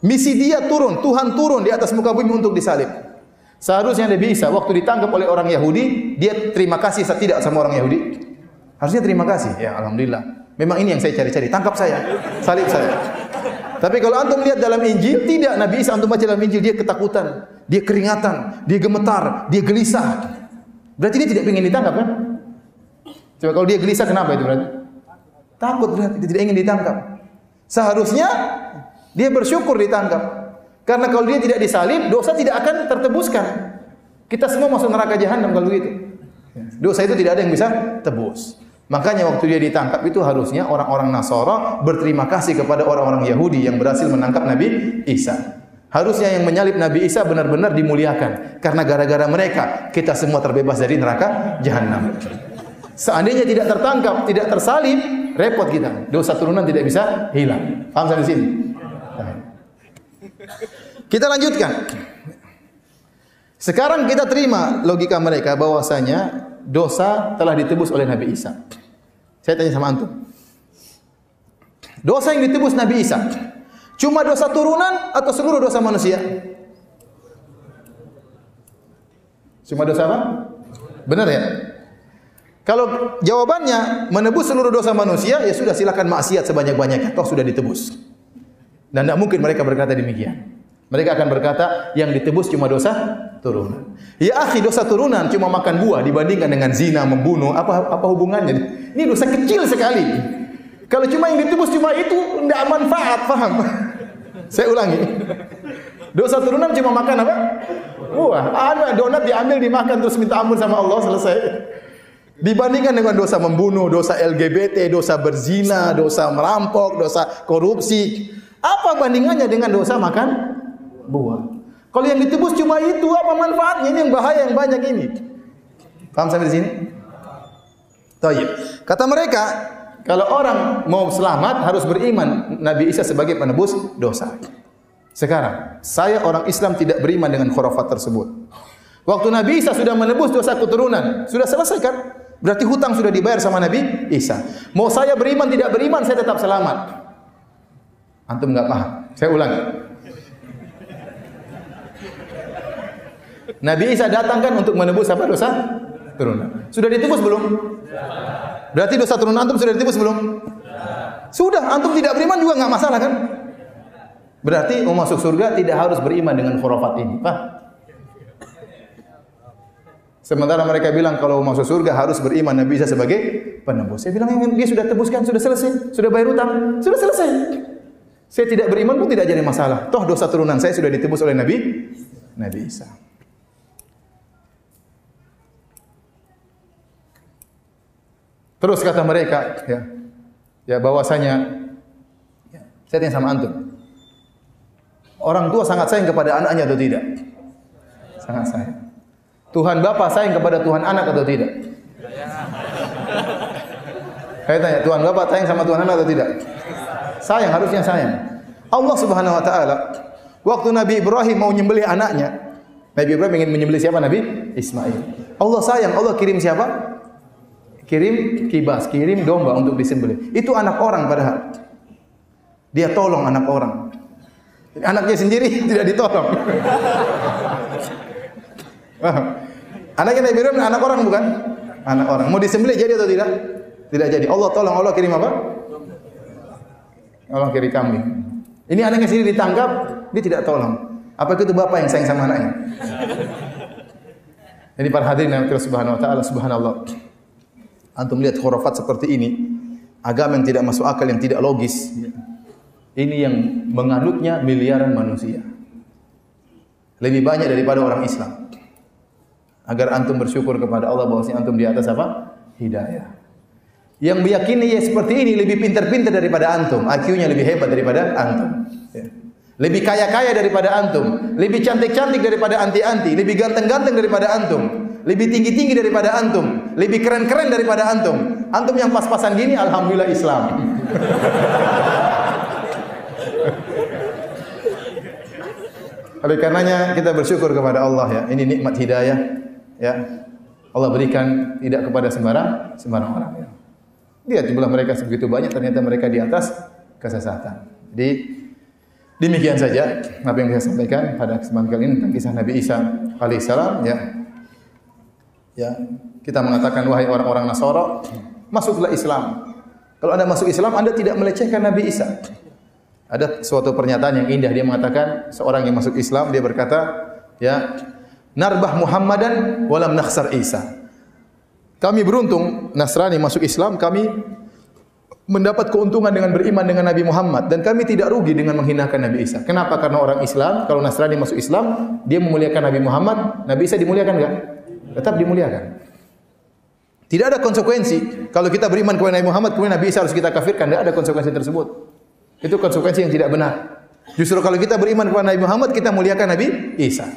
misi dia turun, Tuhan turun di atas muka bumi untuk disalib, seharusnya Nabi Isa waktu ditangkap oleh orang Yahudi, dia terima kasih tidak sama orang Yahudi? Harusnya terima kasih. Ya alhamdulillah, memang ini yang saya cari-cari, tangkap saya, salib saya. Tapi kalau antum lihat dalam Injil, tidak. Nabi Isa antum baca dalam Injil, dia ketakutan, dia keringatan, dia gemetar, dia gelisah. Berarti dia tidak ingin ditangkap kan? Coba kalau dia gelisah kenapa itu berarti? Takut berarti, dia tidak ingin ditangkap. Seharusnya dia bersyukur ditangkap. Karena kalau dia tidak disalib, dosa tidak akan tertebuskan. Kita semua masuk neraka jahanam kalau begitu. Dosa itu tidak ada yang bisa tebus. Makanya waktu dia ditangkap itu harusnya orang-orang Nasara berterima kasih kepada orang-orang Yahudi yang berhasil menangkap Nabi Isa. Harusnya yang menyalib Nabi Isa benar-benar dimuliakan. Karena gara-gara mereka kita semua terbebas dari neraka jahanam. Seandainya tidak tertangkap, tidak tersalib, repot kita. Dosa turunan tidak bisa hilang. Paham sampai sini? Kita lanjutkan. Sekarang kita terima logika mereka bahwasanya dosa telah ditebus oleh Nabi Isa. Saya tanya sama antum. Dosa yang ditebus Nabi Isa cuma dosa turunan atau seluruh dosa manusia? Cuma dosa apa? Benar ya? Kalau jawabannya menebus seluruh dosa manusia, ya sudah silakan maksiat sebanyak-banyaknya, toh sudah ditebus. Dan tidak mungkin mereka berkata demikian. Mereka akan berkata yang ditebus cuma dosa turunan. Ya akhi, dosa turunan cuma makan buah dibandingkan dengan zina, membunuh, apa hubungannya? Ini dosa kecil sekali. Kalau cuma yang ditebus cuma itu, tidak manfaat, paham? Saya ulangi. Dosa turunan cuma makan apa? Buah. Ada donat diambil dimakan terus minta ampun sama Allah, selesai. Dibandingkan dengan dosa membunuh, dosa LGBT, dosa berzina, dosa merampok, dosa korupsi. Apa bandingannya dengan dosa makan buah? Kalau yang ditebus cuma itu, apa manfaatnya? Ini yang bahaya yang banyak ini. Paham sampai di sini? Tayyib. Kata mereka, kalau orang mau selamat harus beriman Nabi Isa sebagai penebus dosa. Sekarang, saya orang Islam tidak beriman dengan khurafat tersebut. Waktu Nabi Isa sudah menebus dosa keturunan, sudah selesai kan? Berarti hutang sudah dibayar sama Nabi Isa. Mau saya beriman tidak beriman, saya tetap selamat. Antum enggak paham. Saya ulangi. Nabi Isa datangkan untuk menebus apa dosa turunan. Sudah ditebus belum? Berarti dosa turunan antum sudah ditebus belum? Sudah. Antum tidak beriman juga enggak masalah kan? Berarti mau masuk surga tidak harus beriman dengan khurafat ini. Paham? Sementara mereka bilang kalau masuk surga harus beriman Nabi Isa sebagai penebus. Saya bilang dia sudah tebuskan, sudah selesai, sudah bayar hutang, sudah selesai. Saya tidak beriman pun tidak jadi masalah. Toh dosa turunan saya sudah ditebus oleh Nabi Isa. Terus kata mereka, ya bahwasanya, saya tanya sama antum, orang tua sangat sayang kepada anaknya atau tidak? Sangat sayang. Tuhan Bapa sayang kepada Tuhan anak atau tidak? Saya tanya, Tuhan Bapa sayang sama Tuhan anak atau tidak? Sayang, harusnya sayang. Allah Subhanahu wa taala waktu Nabi Ibrahim mau menyembelih anaknya, Nabi Ibrahim ingin menyembelih siapa? Nabi Ismail. Allah sayang, Allah kirim siapa? Kirim kibas, kirim domba untuk disembelih. Itu anak orang padahal. Dia tolong anak orang. Anaknya sendiri tidak ditolong. Anaknya Nabi Ibrahim anak orang bukan? Anak orang. Mau disembelih jadi atau tidak? Tidak jadi. Allah tolong, Allah kirim apa? Allah kirim kambing. Ini anaknya sendiri ditangkap, dia tidak tolong. Apa itu bapak yang sayang sama anaknya? Jadi para hadirin yang Allah Subhanahu wa taala, subhanallah. Antum lihat khurafat seperti ini, agama yang tidak masuk akal, yang tidak logis. Ini yang menganutnya miliaran manusia. Lebih banyak daripada orang Islam. Agar antum bersyukur kepada Allah bahwasanya antum di atas apa? Hidayah. Yang meyakini ya seperti ini lebih pintar-pintar daripada antum, IQ-nya lebih hebat daripada antum. Lebih kaya-kaya daripada antum, lebih cantik-cantik daripada anti-anti, lebih ganteng-ganteng daripada antum, lebih tinggi-tinggi daripada antum, lebih keren-keren daripada antum. Antum yang pas-pasan gini, alhamdulillah Islam. Oleh karenanya kita bersyukur kepada Allah ya. Ini nikmat hidayah ya. Allah berikan tidak kepada sembarang orang ya. Lihat jumlah mereka sebegitu banyak, ternyata mereka di atas kesesatan. Jadi demikian saja apa yang saya sampaikan pada kesempatan kali ini tentang kisah Nabi Isa alaihissalam ya. Ya, kita mengatakan wahai orang-orang Nasara, masuklah Islam. Kalau Anda masuk Islam, Anda tidak melecehkan Nabi Isa. Ada suatu pernyataan yang indah, dia mengatakan seorang yang masuk Islam dia berkata, ya, narbah Muhammadan walam nakhsar Isa. Kami beruntung Nasrani masuk Islam, kami mendapat keuntungan dengan beriman dengan Nabi Muhammad dan kami tidak rugi dengan menghinakan Nabi Isa. Kenapa? Karena orang Islam, kalau Nasrani masuk Islam, dia memuliakan Nabi Muhammad, Nabi Isa dimuliakan enggak? Tetap dimuliakan. Tidak ada konsekuensi kalau kita beriman kepada Nabi Muhammad kemudian Nabi Isa harus kita kafirkan, tidak ada konsekuensi tersebut. Itu konsekuensi yang tidak benar. Justru kalau kita beriman kepada Nabi Muhammad, kita muliakan Nabi Isa.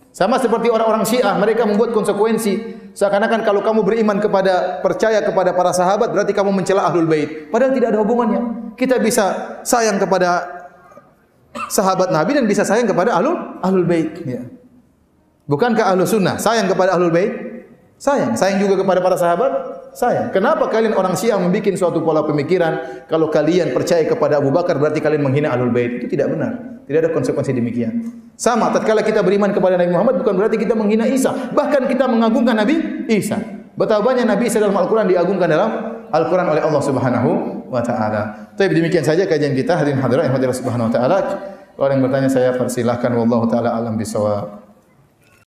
Sama seperti orang-orang Syiah, mereka membuat konsekuensi seakan-akan kalau kamu beriman kepada, percaya kepada para sahabat berarti kamu mencela Ahlul Bait. Padahal tidak ada hubungannya. Kita bisa sayang kepada sahabat Nabi dan bisa sayang kepada Ahlul Bait. Ya. Bukankah Ahlus Sunnah sayang kepada Ahlul Bait? Sayang. Sayang juga kepada para sahabat? Sayang. Kenapa kalian orang Syiah membuat suatu pola pemikiran kalau kalian percaya kepada Abu Bakar berarti kalian menghina Ahlul Bait? Itu tidak benar. Tidak ada konsekuensi demikian. Sama tatkala kita beriman kepada Nabi Muhammad bukan berarti kita menghina Isa, bahkan kita mengagungkan Nabi Isa. Betapa banyak Nabi Isa dalam Al-Quran diagungkan dalam Al-Quran oleh Allah Subhanahu wa taala. Tapi demikian saja kajian kita, hadirin hadirat yang hadir Subhanahu wa taala. Kalau ada yang bertanya saya persilahkan, wallahu taala alam bisawab.